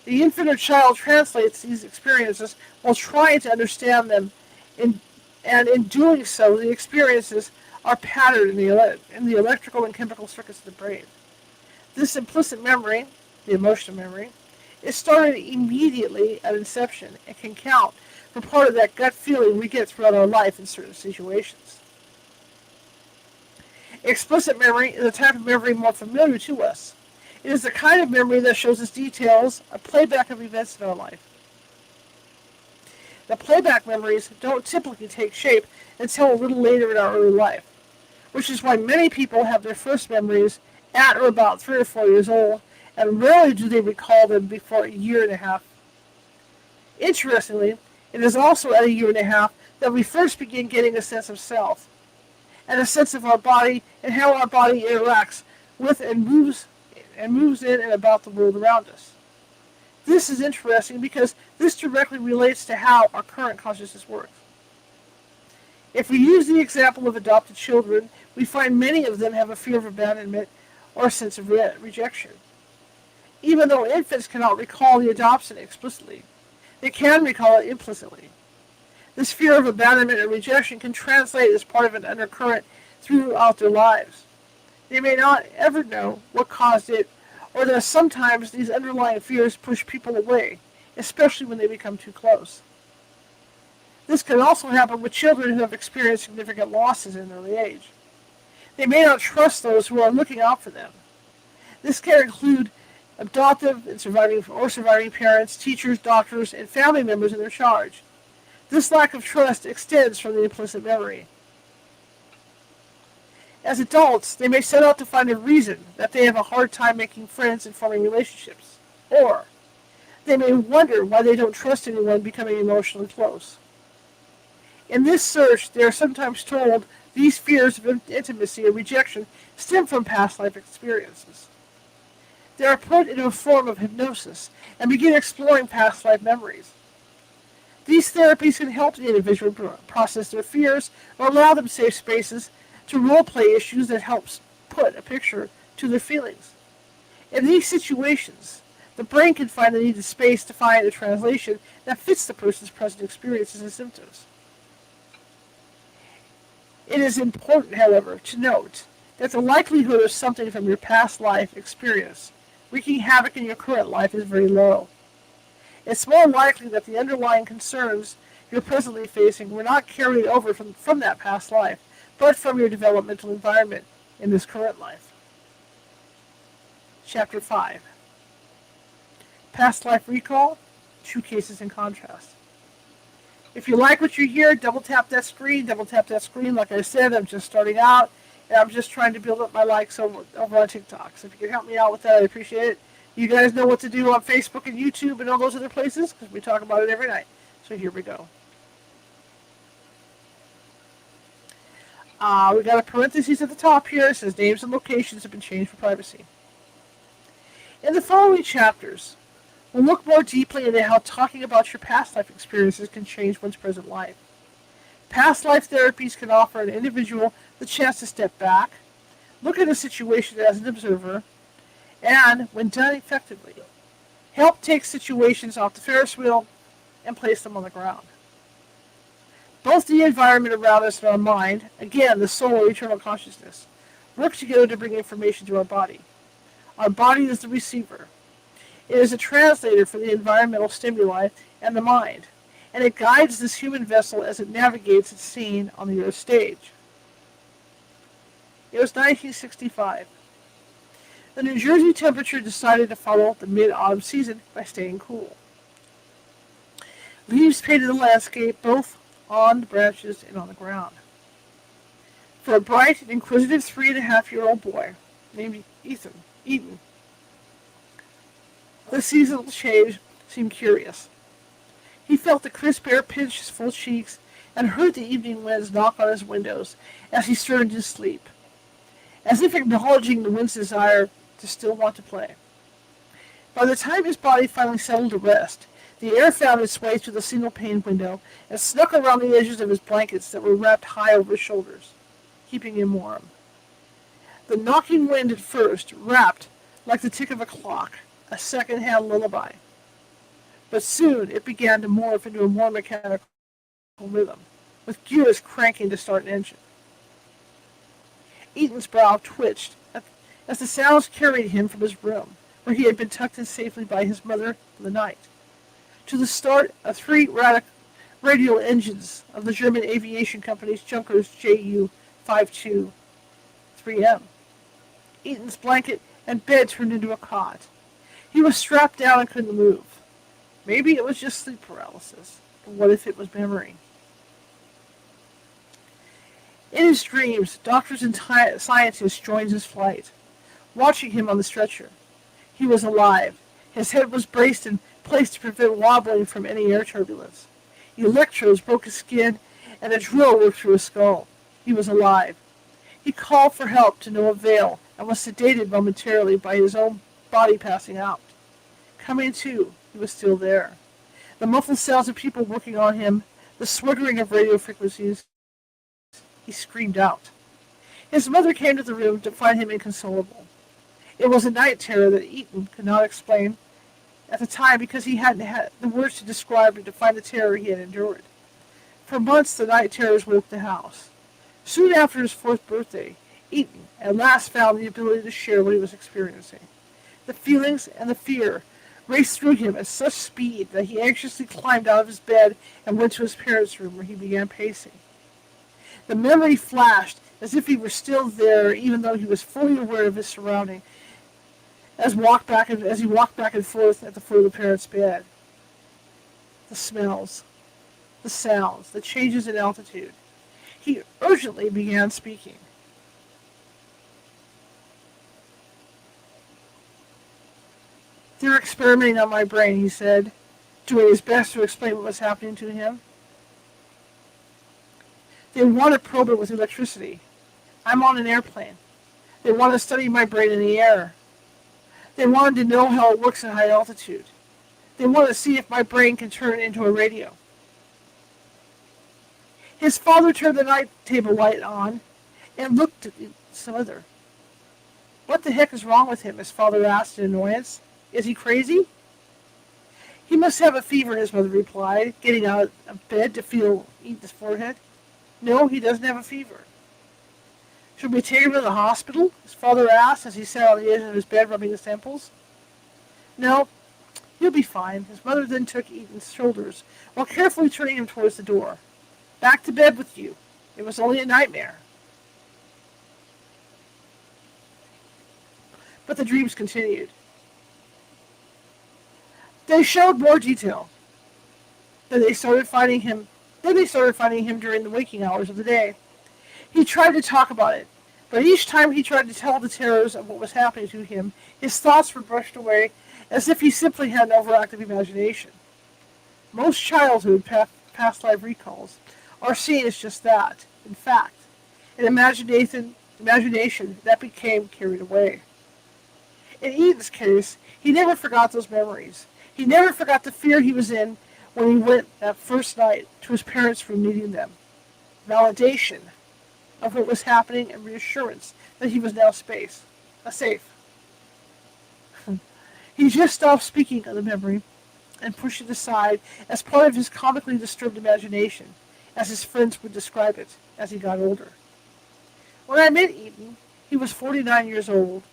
The infant or child translates these experiences while trying to understand them, and in doing so, the experiences are patterned in the electrical and chemical circuits of the brain. This implicit memory, the emotional memory, is started immediately at inception and can count for part of that gut feeling we get throughout our life in certain situations. Explicit memory is a type of memory more familiar to us. It is the kind of memory that shows us details, a playback of events in our life. The playback memories don't typically take shape until a little later in our early life, which is why many people have their first memories at or about 3 or 4 years old, and rarely do they recall them before a year and a half. Interestingly, it is also at a year and a half that we first begin getting a sense of self, and a sense of our body and how our body interacts with and moves in and about the world around us. This is interesting because this directly relates to how our current consciousness works. If we use the example of adopted children, we find many of them have a fear of abandonment or a sense of rejection. Even though infants cannot recall the adoption explicitly, they can recall it implicitly. This fear of abandonment and rejection can translate as part of an undercurrent throughout their lives. They may not ever know what caused it, or that sometimes these underlying fears push people away, especially when they become too close. This can also happen with children who have experienced significant losses in an early age. They may not trust those who are looking out for them. This can include adoptive and surviving parents, teachers, doctors, and family members in their charge. This lack of trust extends from the implicit memory. As adults, they may set out to find a reason that they have a hard time making friends and forming relationships. Or they may wonder why they don't trust anyone becoming emotionally close. In this search, they are sometimes told these fears of intimacy and rejection stem from past life experiences. They are put into a form of hypnosis and begin exploring past life memories. These therapies can help the individual process their fears or allow them safe spaces to role-play issues that helps put a picture to their feelings. In these situations, the brain can find the needed space to find a translation that fits the person's present experiences and symptoms. It is important, however, to note that the likelihood of something from your past life experience wreaking havoc in your current life is very low. It's more likely that the underlying concerns you're presently facing were not carried over from that past life, but from your developmental environment in this current life. Chapter 5. Past life recall, two cases in contrast. If you like what you hear, double tap that screen. Like I said, I'm just starting out, and I'm just trying to build up my likes over on TikTok. So if you can help me out with that, I appreciate it. You guys know what to do on Facebook and YouTube and all those other places, because we talk about it every night. So here we go. We got a parenthesis at the top here. It says names and locations have been changed for privacy. In the following chapters, we'll look more deeply into how talking about your past life experiences can change one's present life. Past life therapies can offer an individual the chance to step back, look at a situation as an observer, and, when done effectively, help take situations off the Ferris wheel and place them on the ground. Both the environment around us and our mind, again the soul or eternal consciousness, work together to bring information to our body. Our body is the receiver. It is a translator for the environmental stimuli and the mind, and it guides this human vessel as it navigates its scene on the Earth stage. It was 1965. The New Jersey temperature decided to follow the mid-autumn season by staying cool. Leaves painted the landscape both on the branches and on the ground. For a bright and inquisitive 3.5-year-old boy named Eaton, the seasonal change seemed curious. He felt the crisp air pinch his full cheeks and heard the evening winds knock on his windows as he stirred into sleep, as if acknowledging the wind's desire to still want to play. By the time his body finally settled to rest, the air found its way through the single-pane window and snuck around the edges of his blankets that were wrapped high over his shoulders, keeping him warm. The knocking wind at first rapped like the tick of a clock, a second-hand lullaby. But soon it began to morph into a more mechanical rhythm, with gears cranking to start an engine. Eaton's brow twitched as the sounds carried him from his room, where he had been tucked in safely by his mother for the night, to the start of 3 radial engines of the German aviation company's Junkers Ju-52-3M. Eaton's blanket and bed turned into a cot. He was strapped down and couldn't move. Maybe it was just sleep paralysis, but what if it was memory? In his dreams, doctors and scientists joined his flight, watching him on the stretcher. He was alive. His head was braced and placed to prevent wobbling from any air turbulence. Electrodes broke his skin, and a drill worked through his skull. He was alive. He called for help to no avail, and was sedated momentarily by his own body passing out. Coming to, he was still there. The muffled sounds of people working on him, the swiggering of radio frequencies. He screamed out. His mother came to the room to find him inconsolable. It was a night terror that Eaton could not explain at the time because he hadn't had the words to describe or define the terror he had endured. For months the night terrors woke the house. Soon after his 4th birthday, Eaton at last found the ability to share what he was experiencing. The feelings and the fear raced through him at such speed that he anxiously climbed out of his bed and went to his parents' room, where he began pacing. The memory flashed as if he were still there, even though he was fully aware of his surroundings, as he walked back and forth at the foot of the parents' bed. The smells, the sounds, the changes in altitude. He urgently began speaking. "They're experimenting on my brain," he said, doing his best to explain what was happening to him. "They want to probe it with electricity. I'm on an airplane. They want to study my brain in the air. They wanted to know how it works at high altitude. They want to see if my brain can turn it into a radio." His father turned the night table light on and looked at his mother. "What the heck is wrong with him?" his father asked in annoyance. "Is he crazy?" "He must have a fever," his mother replied, getting out of bed to feel Eaton's forehead. "No, he doesn't have a fever." "Should we take him to the hospital?" his father asked as he sat on the edge of his bed rubbing his temples. "No, he'll be fine." His mother then took Eaton's shoulders while carefully turning him towards the door. "Back to bed with you. It was only a nightmare." But the dreams continued. They showed more detail. Then they started finding him during the waking hours of the day. He tried to talk about it, but each time he tried to tell the terrors of what was happening to him, his thoughts were brushed away as if he simply had an overactive imagination. Most childhood past life recalls are seen as just that, in fact, an imagination that became carried away. In Eaton's case, he never forgot those memories. He never forgot the fear he was in when he went that first night to his parents' room needing them. validation of what was happening and reassurance that he was now safe. He just stopped speaking of the memory and pushed it aside as part of his comically disturbed imagination, as his friends would describe it as he got older. When I met Eaton, he was 49 years old,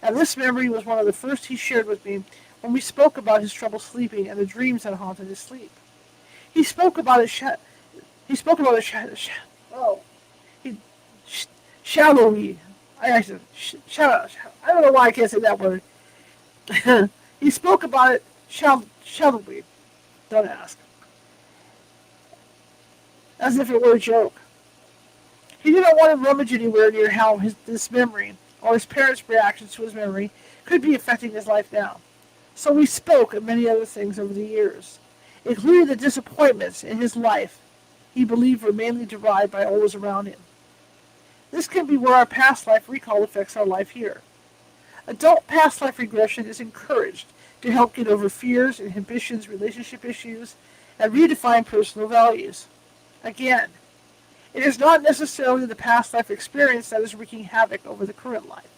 and this memory was one of the first he shared with me when we spoke about his trouble sleeping and the dreams that haunted his sleep. He spoke about his shadowy. I don't know why I can't say that word. He spoke about it shadowly. Don't ask. As if it were a joke. He didn't want to rummage anywhere near how this memory, or his parents' reactions to his memory, could be affecting his life now. So we spoke of many other things over the years, including the disappointments in his life he believed were mainly derived by all those around him. This can be where our past life recall affects our life here. Adult past life regression is encouraged to help get over fears, inhibitions, relationship issues, and redefine personal values. Again, it is not necessarily the past life experience that is wreaking havoc over the current life.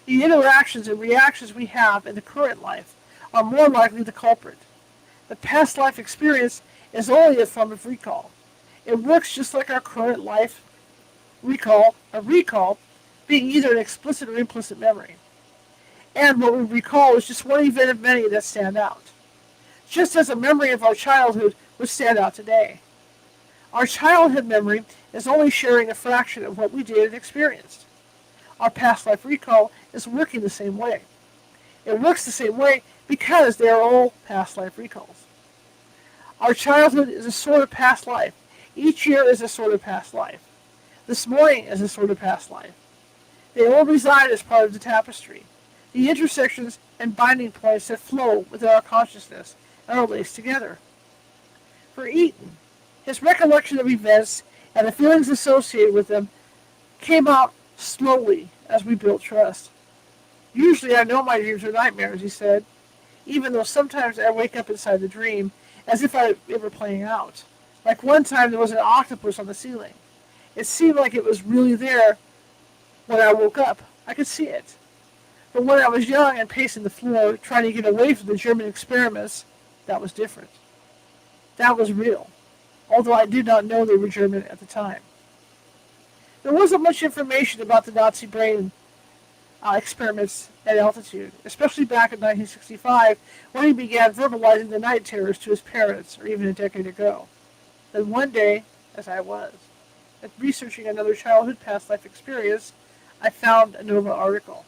The interactions and reactions we have in the current life are more likely the culprit. The past life experience is only a form of recall. It works just like our current life recall, a recall being either an explicit or implicit memory. And what we recall is just one event of many that stand out. Just as a memory of our childhood would stand out today. Our childhood memory is only sharing a fraction of what we did and experienced. Our past life recall is working the same way. It works the same way because they are all past life recalls. Our childhood is a sort of past life. Each year is a sort of past life. This morning is a sort of past life. They all reside as part of the tapestry, the intersections and binding points that flow within our consciousness and are laced together. For Eaton, his recollection of events and the feelings associated with them came out slowly as we built trust. Usually I know my dreams are nightmares, he said, even though sometimes I wake up inside the dream as if it were playing out. Like one time there was an octopus on the ceiling. It seemed like it was really there when I woke up. I could see it. But when I was young and pacing the floor, trying to get away from the German experiments, that was different. That was real, although I did not know they were German at the time. There wasn't much information about the Nazi brain experiments at altitude, especially back in 1965 when he began verbalizing the night terrors to his parents, or even a decade ago. Then one day, as I was researching another childhood past life experience, I found a Nova article.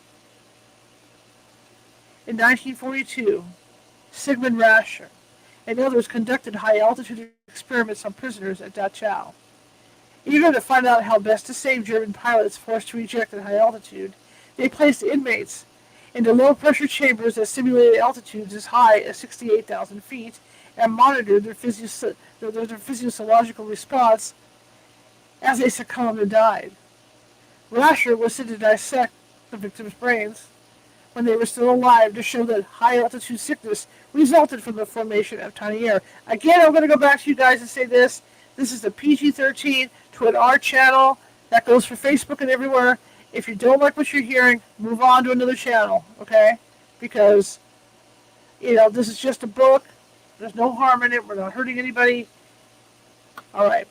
In 1942, Sigmund Rascher and others conducted high-altitude experiments on prisoners at Dachau. Eager to find out how best to save German pilots forced to eject at high altitude, they placed inmates into low-pressure chambers that simulated altitudes as high as 68,000 feet and monitored their physiological response as they succumbed and died. Rascher was sent to dissect the victims' brains when they were still alive to show that high-altitude sickness resulted from the formation of tiny air. Again, I'm going to go back to you guys and say this. This is the PG-13 to an R channel that goes for Facebook and everywhere. If you don't like what you're hearing, move on to another channel, okay? Because, this is just a book. There's no harm in it. We're not hurting anybody. All right.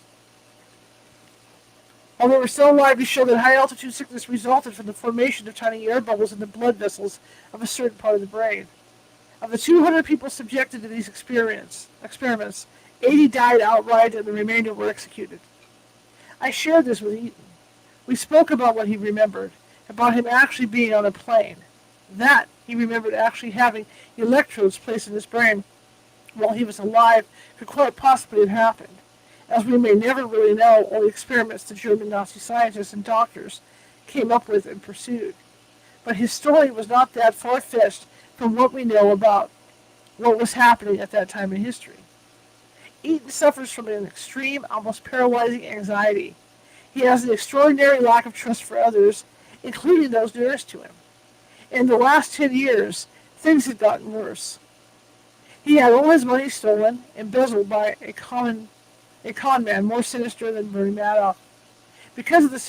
Although we're still alive to show that high-altitude sickness resulted from the formation of tiny air bubbles in the blood vessels of a certain part of the brain. Of the 200 people subjected to these experiments, 80 died outright and the remainder were executed. I shared this with Eaton. We spoke about what he remembered, about him actually being on a plane. That he remembered actually having electrodes placed in his brain while he was alive could quite possibly have happened, as we may never really know all the experiments the German Nazi scientists and doctors came up with and pursued. But his story was not that far-fetched from what we know about what was happening at that time in history. Eaton suffers from an extreme, almost paralyzing anxiety. He has an extraordinary lack of trust for others, including those nearest to him. In the last 10 years, things had gotten worse. He had all his money stolen, embezzled by a a con man more sinister than Bernie Madoff. Because of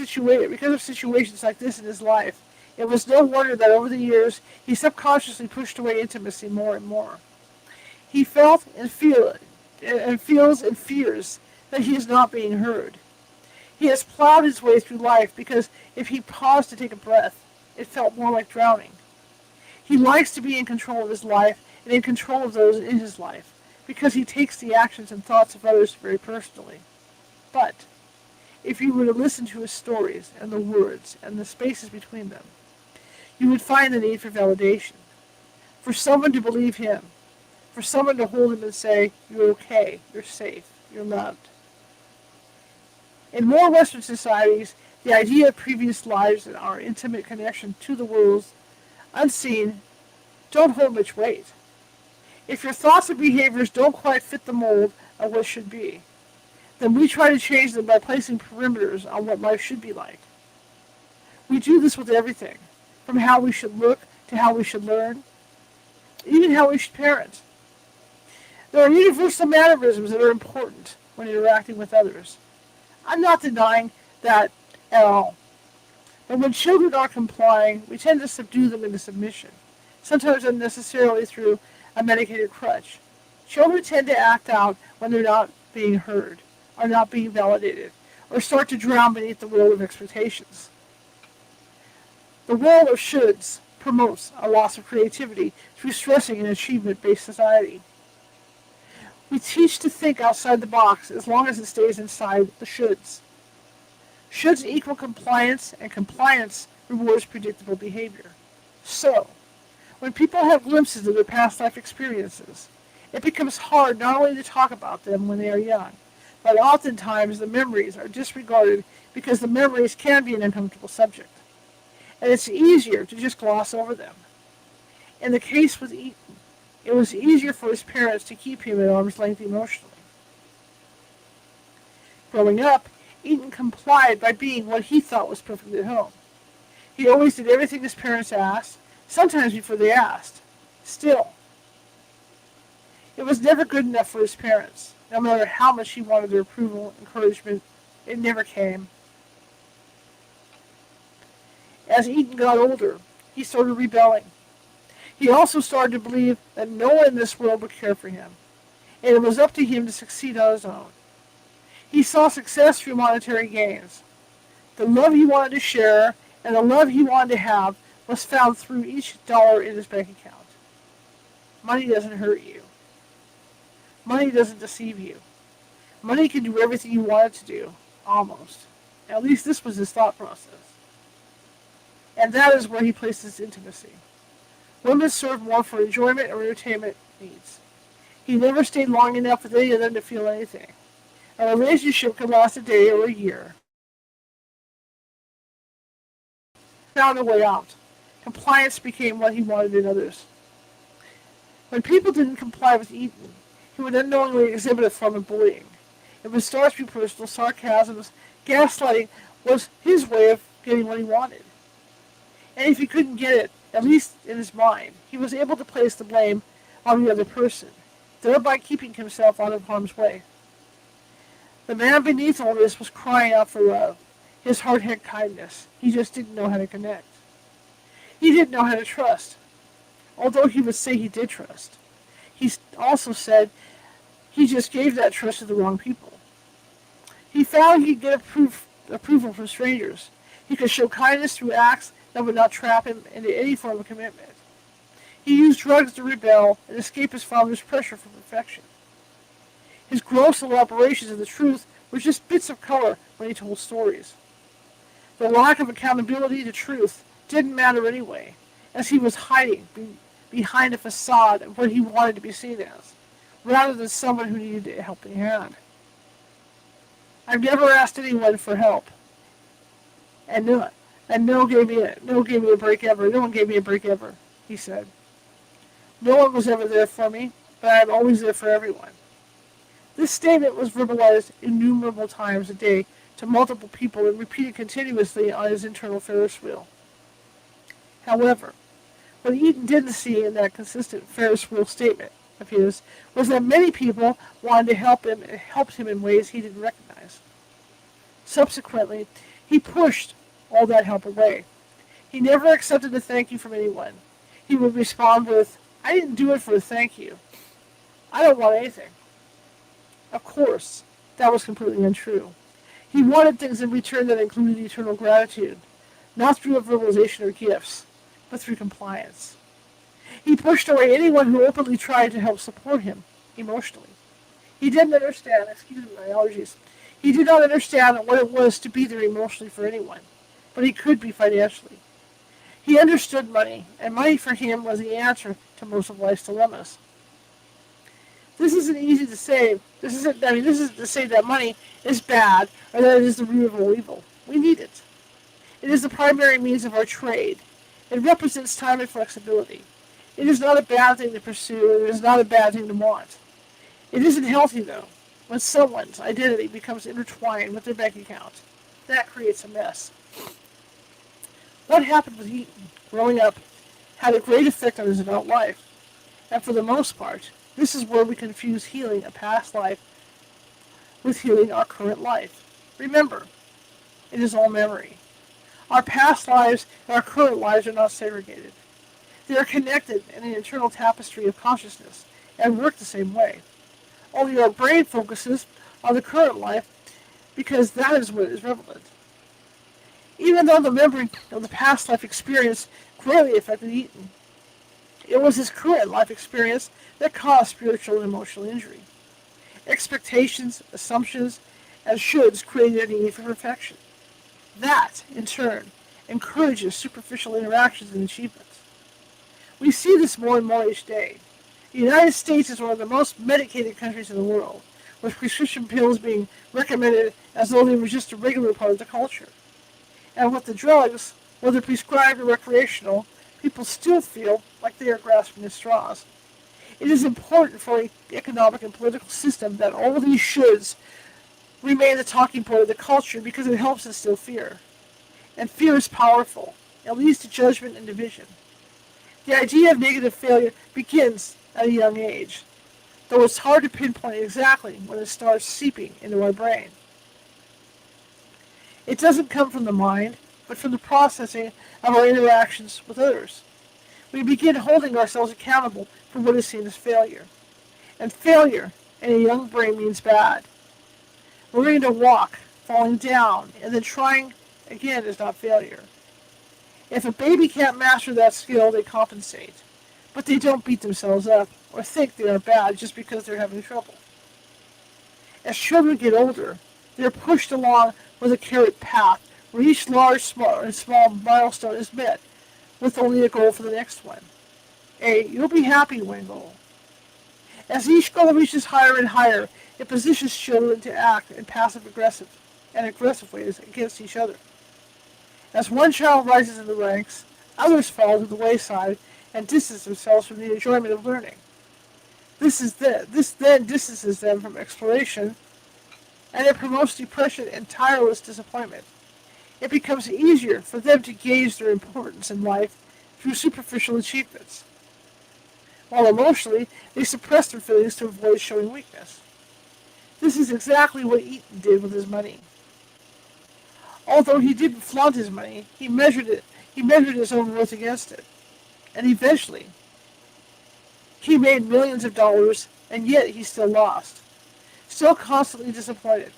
situations like this in his life, it was no wonder that over the years he subconsciously pushed away intimacy more and more. He felt and feels and fears that he is not being heard. He has plowed his way through life because if he paused to take a breath, it felt more like drowning. He likes to be in control of his life and in control of those in his life because he takes the actions and thoughts of others very personally. But if you were to listen to his stories and the words and the spaces between them, you would find the need for validation, for someone to believe him, for someone to hold him and say, you're okay, you're safe, you're loved. In more Western societies, the idea of previous lives and our intimate connection to the worlds unseen don't hold much weight. If your thoughts and behaviors don't quite fit the mold of what should be, then we try to change them by placing perimeters on what life should be like. We do this with everything, from how we should look to how we should learn, even how we should parent. There are universal mannerisms that are important when interacting with others. I'm not denying that at all. But when children are complying, we tend to subdue them into submission, sometimes unnecessarily through a medicated crutch. Children tend to act out when they're not being heard, are not being validated, or start to drown beneath the world of expectations. The world of shoulds promotes a loss of creativity through stressing an achievement-based society. We teach to think outside the box as long as it stays inside the shoulds. Shoulds equal compliance, and compliance rewards predictable behavior. So, when people have glimpses of their past life experiences, it becomes hard not only to talk about them when they are young, but oftentimes the memories are disregarded because the memories can be an uncomfortable subject. And it's easier to just gloss over them. In the case with Eaton, it was easier for his parents to keep him at arm's length emotionally. Growing up, Eaton complied by being what he thought was perfect at home. He always did everything his parents asked, sometimes before they asked. Still, it was never good enough for his parents. No matter how much he wanted their approval, encouragement, it never came. As Eaton got older, he started rebelling. He also started to believe that no one in this world would care for him, and it was up to him to succeed on his own. He saw success through monetary gains. The love he wanted to share and the love he wanted to have was found through each dollar in his bank account. Money doesn't hurt you. Money doesn't deceive you. Money can do everything you want it to do, almost. At least this was his thought process. And that is where he placed his intimacy. Women served more for enjoyment or entertainment needs. He never stayed long enough with any of them to feel anything. A relationship could last a day or a year. He found a way out. Compliance became what he wanted in others. When people didn't comply with Eaton, he would unknowingly exhibit a form of bullying. It would start through personal sarcasms. Gaslighting was his way of getting what he wanted. And if he couldn't get it, at least in his mind, he was able to place the blame on the other person, thereby keeping himself out of harm's way. The man beneath all this was crying out for love. His heart had kindness. He just didn't know how to connect. He didn't know how to trust, although he would say he did trust. He also said he just gave that trust to the wrong people. He found he could get approval from strangers. He could show kindness through acts that would not trap him into any form of commitment. He used drugs to rebel and escape his father's pressure for perfection. His gross elaborations of the truth were just bits of color when he told stories. The lack of accountability to truth didn't matter anyway, as he was hiding behind a facade of what he wanted to be seen as, rather than someone who needed a helping hand. I've never asked anyone for help, and no one gave me a break ever. No one gave me a break ever, he said. No one was ever there for me, but I'm always there for everyone. This statement was verbalized innumerable times a day to multiple people and repeated continuously on his internal Ferris wheel. However, what Eaton didn't see in that consistent Ferris wheel statement of his was that many people wanted to help him and helped him in ways he didn't recognize. Subsequently, he pushed all that help away. He never accepted a thank you from anyone. He would respond with, "I didn't do it for a thank you. I don't want anything." Of course, that was completely untrue. He wanted things in return that included eternal gratitude, not through a verbalization or gifts, but through compliance. He pushed away anyone who openly tried to help support him emotionally. He didn't understand, excuse my allergies, he did not understand what it was to be there emotionally for anyone, but he could be financially. He understood money, and money for him was the answer to most of life's dilemmas. This isn't easy to say. This isn't to say that money is bad or that it is the root of all evil. We need it. It is the primary means of our trade. It represents time and flexibility. It is not a bad thing to pursue, and it is not a bad thing to want. It isn't healthy, though, when someone's identity becomes intertwined with their bank account. That creates a mess. What happened with Eaton growing up had a great effect on his adult life, and for the most part, this is where we confuse healing a past life with healing our current life. Remember, it is all memory. Our past lives and our current lives are not segregated. They are connected in an internal tapestry of consciousness and work the same way. Only our brain focuses on the current life because that is what is relevant. Even though the memory of the past life experience greatly affected Eaton, it was his current life experience that caused spiritual and emotional injury. Expectations, assumptions, and shoulds created a need for perfection. That, in turn, encourages superficial interactions and achievements. We see this more and more each day. The United States is one of the most medicated countries in the world, with prescription pills being recommended as though they were just a regular part of the culture. And with the drugs, whether prescribed or recreational, people still feel like they are grasping at straws. It is important for an economic and political system that all these shoulds remain the talking point of the culture because it helps instill fear. And fear is powerful. It leads to judgment and division. The idea of negative failure begins at a young age, though it's hard to pinpoint exactly when it starts seeping into our brain. It doesn't come from the mind, but from the processing of our interactions with others. We begin holding ourselves accountable for what is seen as failure. And failure in a young brain means bad. Learning to walk, falling down, and then trying again is not failure. If a baby can't master that skill, they compensate. But they don't beat themselves up or think they are bad just because they're having trouble. As children get older, they're pushed along with a carrot path where each large, small milestone is met, with only a goal for the next one. You'll be happy when goal. As each goal reaches higher and higher, it positions children to act in passive-aggressive and aggressive ways against each other. As one child rises in the ranks, others fall to the wayside and distance themselves from the enjoyment of learning. This then distances them from exploration, and it promotes depression and tireless disappointment. It becomes easier for them to gauge their importance in life through superficial achievements, while emotionally they suppress their feelings to avoid showing weakness. This is exactly what Eaton did with his money. Although he didn't flaunt his money, he measured his own worth against it. And eventually, he made millions of dollars, and yet he still lost. Still constantly disappointed.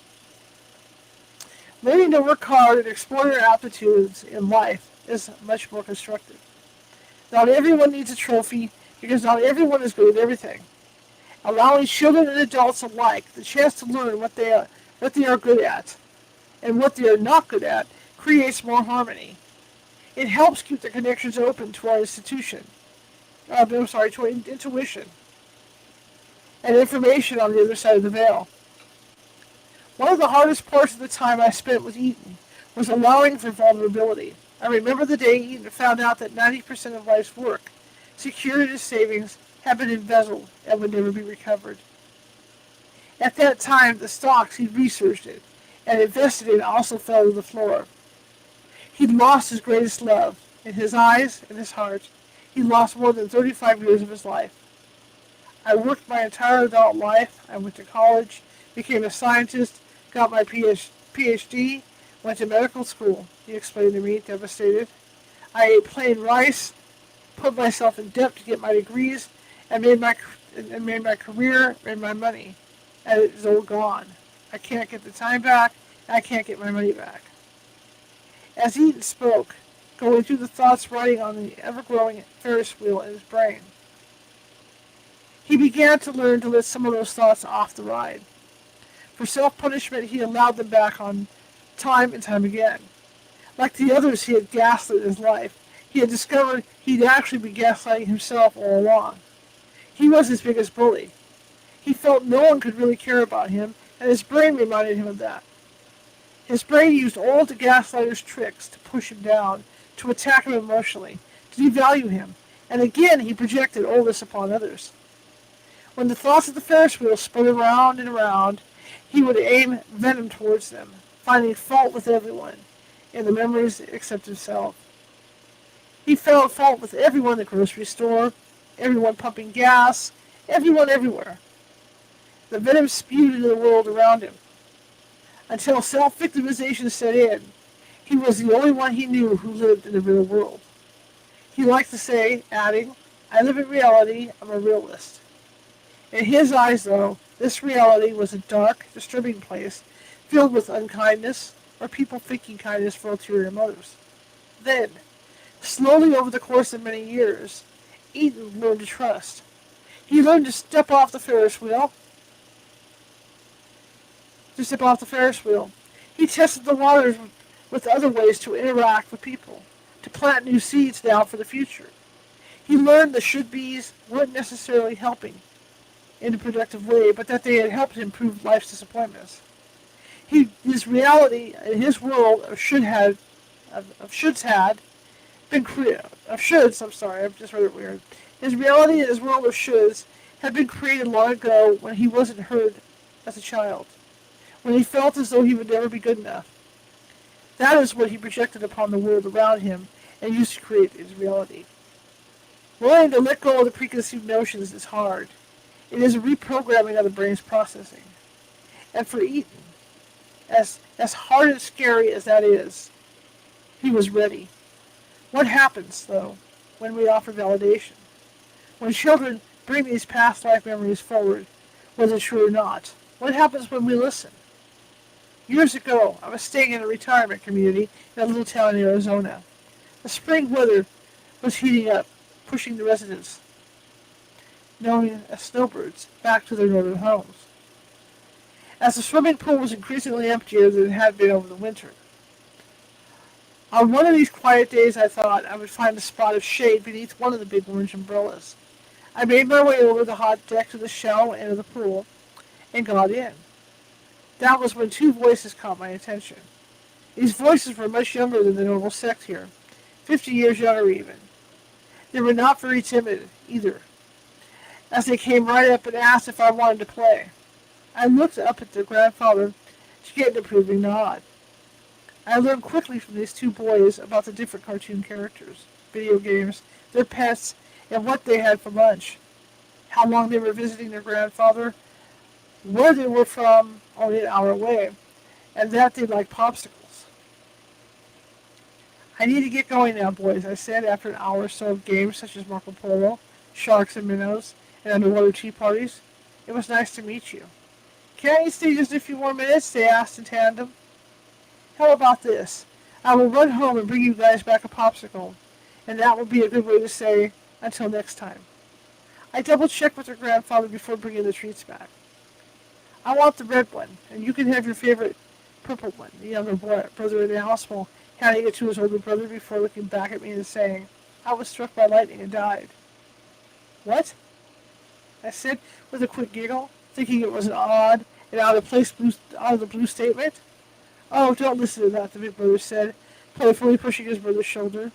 Learning to work hard and explore your aptitudes in life is much more constructive. Not everyone needs a trophy, because not everyone is good at everything. Allowing children and adults alike the chance to learn what they are good at and what they are not good at creates more harmony. It helps keep the connections open to our to our intuition and information on the other side of the veil. One of the hardest parts of the time I spent with Eaton was allowing for vulnerability. I remember the day Eaton found out that 90% of life's work, secured in his savings, had been embezzled and would never be recovered. At that time, the stocks he'd researched it and invested in also fell to the floor. He'd lost his greatest love. In his eyes and his heart, he lost more than 35 years of his life. I worked my entire adult life. I went to college, became a scientist, got my PhD, went to medical school, he explained to me, devastated. I ate plain rice, put myself in debt to get my degrees, and made my career, made my money. And it's all gone. I can't get the time back, and I can't get my money back. As Eaton spoke, going through the thoughts riding on the ever-growing Ferris wheel in his brain, he began to learn to let some of those thoughts off the ride. For self-punishment, he allowed them back on time and time again. Like the others he had gaslit in his life, he had discovered he'd actually been gaslighting himself all along. He was his biggest bully. He felt no one could really care about him, and his brain reminded him of that. His brain used all the gaslighter's tricks to push him down, to attack him emotionally, to devalue him, and again he projected all this upon others. When the thoughts of the Ferris wheel spun around and around, he would aim venom towards them, finding fault with everyone, in the memories except himself. He found fault with everyone at the grocery store, everyone pumping gas, everyone everywhere. The venom spewed into the world around him. Until self-victimization set in, he was the only one he knew who lived in the real world. He liked to say, adding, "I live in reality, I'm a realist." In his eyes, though, this reality was a dark, disturbing place, filled with unkindness, or people thinking kindness for ulterior motives. Then, slowly over the course of many years, Eaton learned to trust. He learned to step off the Ferris wheel. He tested the waters with other ways to interact with people, to plant new seeds now for the future. He learned the should-bes weren't necessarily helping in a productive way, but that they had helped him prove life's disappointments. His reality, his world of shoulds had been created. Of shoulds, I'm sorry, I've just read it weird. His reality and his world of shoulds had been created long ago when he wasn't heard as a child, when he felt as though he would never be good enough. That is what he projected upon the world around him and used to create his reality. Learning to let go of the preconceived notions is hard. It is a reprogramming of the brain's processing. And for Eaton, as hard and scary as that is, he was ready. What happens, though, when we offer validation? When children bring these past life memories forward, whether true or not? What happens when we listen? Years ago, I was staying in a retirement community in a little town in Arizona. The spring weather was heating up, pushing the residents, known as snowbirds, back to their northern homes. As the swimming pool was increasingly emptier than it had been over the winter. On one of these quiet days, I thought I would find a spot of shade beneath one of the big orange umbrellas. I made my way over the hot deck to the shallow end of the pool and got in. That was when two voices caught my attention. These voices were much younger than the normal sect here, 50 years younger even. They were not very timid, either, as they came right up and asked if I wanted to play. I looked up at their grandfather to get an approving nod. I learned quickly from these two boys about the different cartoon characters, video games, their pets, and what they had for lunch, how long they were visiting their grandfather, where they were from, only an hour away, and that they liked popsicles. "I need to get going now, boys," I said after an hour or so of games such as Marco Polo, sharks and minnows, and underwater tea parties. "It was nice to meet you." "Can't you stay just a few more minutes?" they asked in tandem. "How about this? I will run home and bring you guys back a popsicle, and that will be a good way to say, until next time." I double-checked with her grandfather before bringing the treats back. "I want the red one, and you can have your favorite purple one," the younger brother announced while handing it to his older brother before looking back at me and saying, "I was struck by lightning and died." "What?" I said with a quick giggle, thinking it was an odd and out of the blue statement. "Oh, don't listen to that," the big brother said, playfully pushing his brother's shoulder.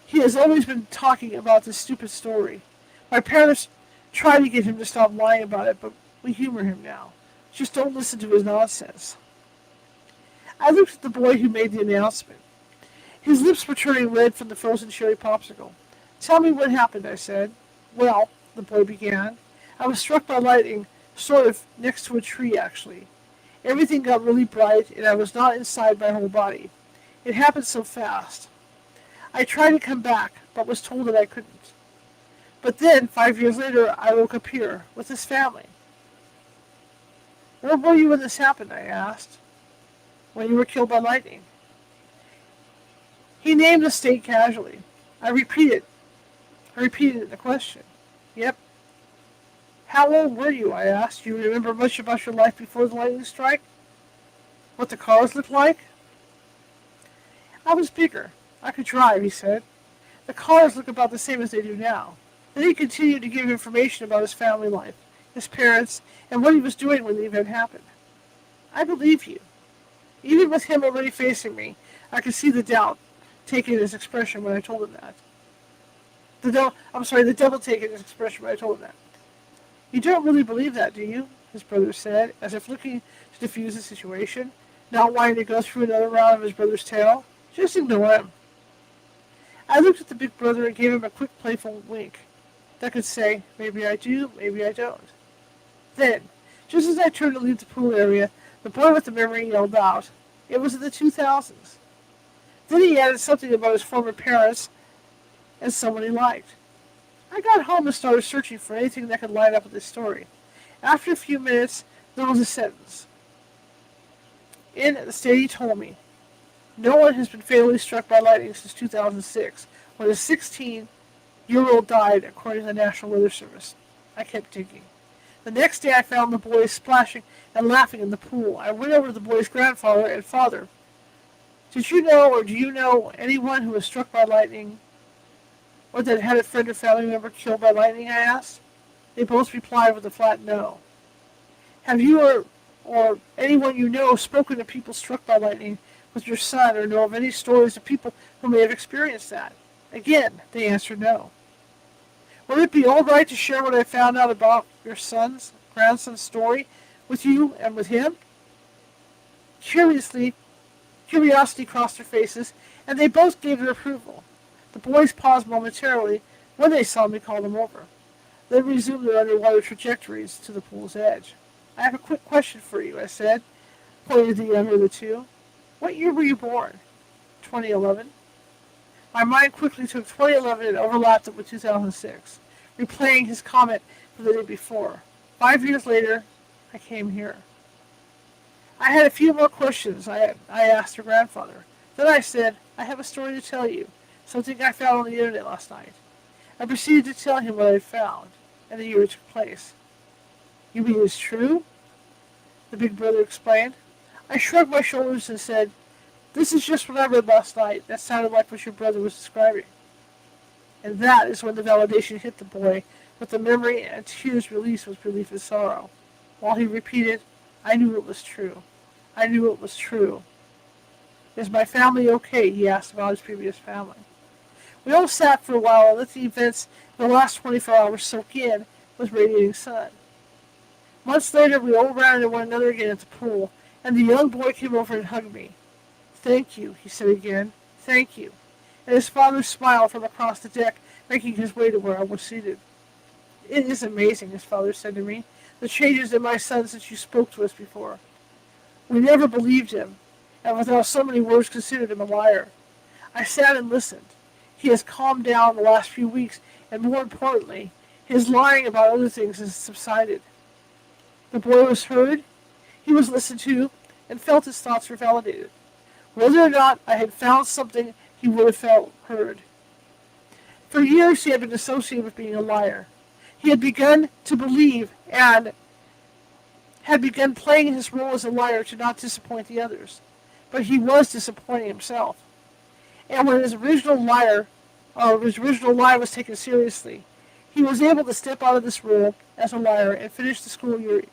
"He has always been talking about this stupid story. My parents tried to get him to stop lying about it, but we humor him now. Just don't listen to his nonsense." I looked at the boy who made the announcement. His lips were turning red from the frozen cherry popsicle. "Tell me what happened," I said. "Well," the boy began, I was struck by lightning, sort of next to a tree, actually. Everything got really bright, and I was not inside my whole body. It happened so fast. I tried to come back, but was told that I couldn't. But then, 5 years later, I woke up here, with this family. Where were you when this happened? I asked. When you were killed by lightning. He named the state casually. I repeated the question. Yep. How old were you? I asked. Do you remember much about your life before the lightning strike? What the cars looked like? I was bigger. I could drive, he said. The cars look about the same as they do now. Then he continued to give information about his family life, his parents, and what he was doing when the event happened. I believe you. Even with him already facing me, I could see the doubt taking his expression when I told him that. The devil taking his expression when I told him that. You don't really believe that, do you? His brother said, as if looking to defuse the situation, not wanting to go through another round of his brother's tale. Just ignore him. I looked at the big brother and gave him a quick, playful wink that could say, maybe I do, maybe I don't. Then, just as I turned to leave the pool area, the boy with the memory yelled out, it was in the 2000s. Then he added something about his former parents and someone he liked. I got home and started searching for anything that could line up with this story. After a few minutes, there was a sentence. In the state, he told me, no one has been fatally struck by lightning since 2006, when a 16-year-old died, according to the National Weather Service. I kept digging. The next day, I found the boys splashing and laughing in the pool. I went over to the boys' grandfather and father. Did you know, or do you know, anyone who was struck by lightning, or that had a friend or family member killed by lightning? I asked. They both replied with a flat no. Have you or anyone you know spoken to people struck by lightning with your son, or know of any stories of people who may have experienced that? Again, they answered no. Would it be all right to share what I found out about your grandson's story with you and with him? Curiosity crossed their faces, and they both gave their approval. The boys paused momentarily when they saw me call them over. Then resumed their underwater trajectories to the pool's edge. I have a quick question for you, I said, pointing to the younger of the two. What year were you born? 2011. My mind quickly took 2011 and overlapped it with 2006, replaying his comment from the day before. 5 years later, I came here. I had a few more questions I asked her grandfather. Then I said, I have a story to tell you, something I found on the internet last night. I proceeded to tell him what I had found, and the year it took place. You mean it's true? The big brother explained. I shrugged my shoulders and said, this is just what I read last night. That sounded like what your brother was describing. And that is when the validation hit the boy, with the memory and tears released with relief and sorrow. While he repeated, I knew it was true. I knew it was true. Is my family okay? He asked about his previous family. We all sat for a while and let the events of the last 24 hours soak in with radiating sun. Months later, we all ran into one another again at the pool, and the young boy came over and hugged me. Thank you, he said again. Thank you. And his father smiled from across the deck, making his way to where I was seated. It is amazing, his father said to me, the changes in my son since you spoke to us before. We never believed him, and without so many words considered him a liar. I sat and listened. He has calmed down the last few weeks, and more importantly, his lying about other things has subsided. The boy was heard, he was listened to, and felt his thoughts were validated. Whether or not I had found something, he would have felt heard. For years he had been associated with being a liar. He had begun to believe and had begun playing his role as a liar to not disappoint the others. But he was disappointing himself. And when his original lie was taken seriously, he was able to step out of this role as a liar and finish the school year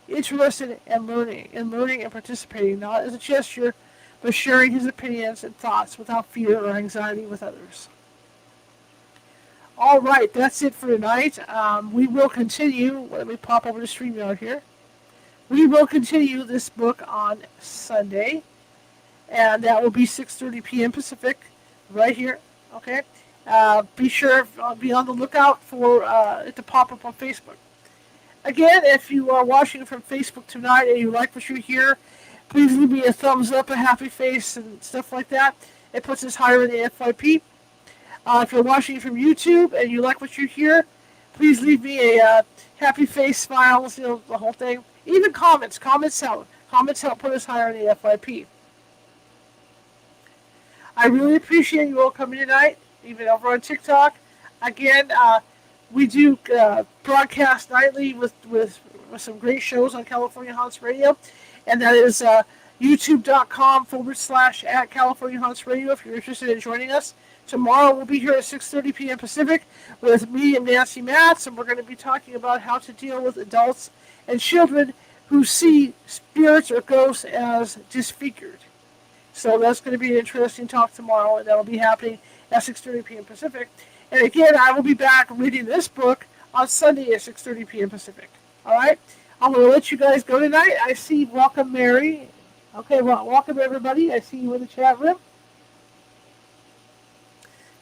interested in learning and participating, not as a gesture, but sharing his opinions and thoughts without fear or anxiety with others. All right, that's it for tonight. We will continue. Let me pop over to StreamYard here. We will continue this book on Sunday, and that will be 6:30 p.m. Pacific, right here. Okay. Be sure be on the lookout for it to pop up on Facebook. Again, if you are watching from Facebook tonight and you like what you hear, please leave me a thumbs up, a happy face, and stuff like that. It puts us higher in the FYP. If you're watching from YouTube and you like what you hear, please leave me a happy face, smiles, the whole thing. Even comments. Comments help. Comments help put us higher in the FYP. I really appreciate you all coming tonight, even over on TikTok. Again, we do broadcast nightly with some great shows on California Haunts Radio, and that is youtube.com/at California Haunts Radio if you're interested in joining us. Tomorrow we'll be here at 6:30 p.m. Pacific with me and Nancy Matz, and we're going to be talking about how to deal with adults and children who see spirits or ghosts as disfigured. So that's going to be an interesting talk tomorrow, and that'll be happening at 6:30 p.m. Pacific. And again, I will be back reading this book on Sunday at 6:30 p.m. Pacific. All right? I'm going to let you guys go tonight. I see welcome, Mary. Okay, well, welcome, everybody. I see you in the chat room.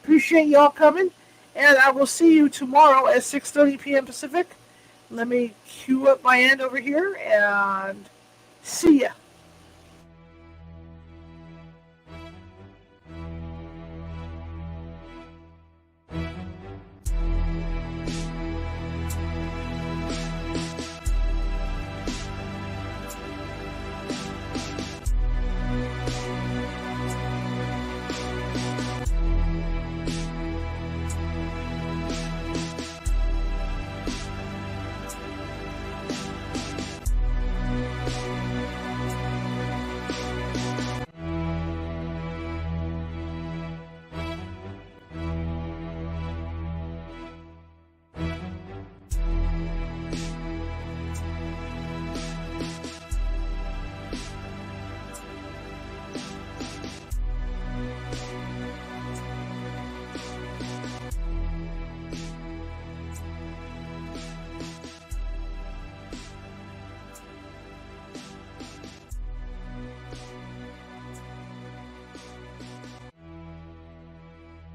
Appreciate y'all coming, and I will see you tomorrow at 6:30 p.m. Pacific. Let me cue up my end over here, and see ya.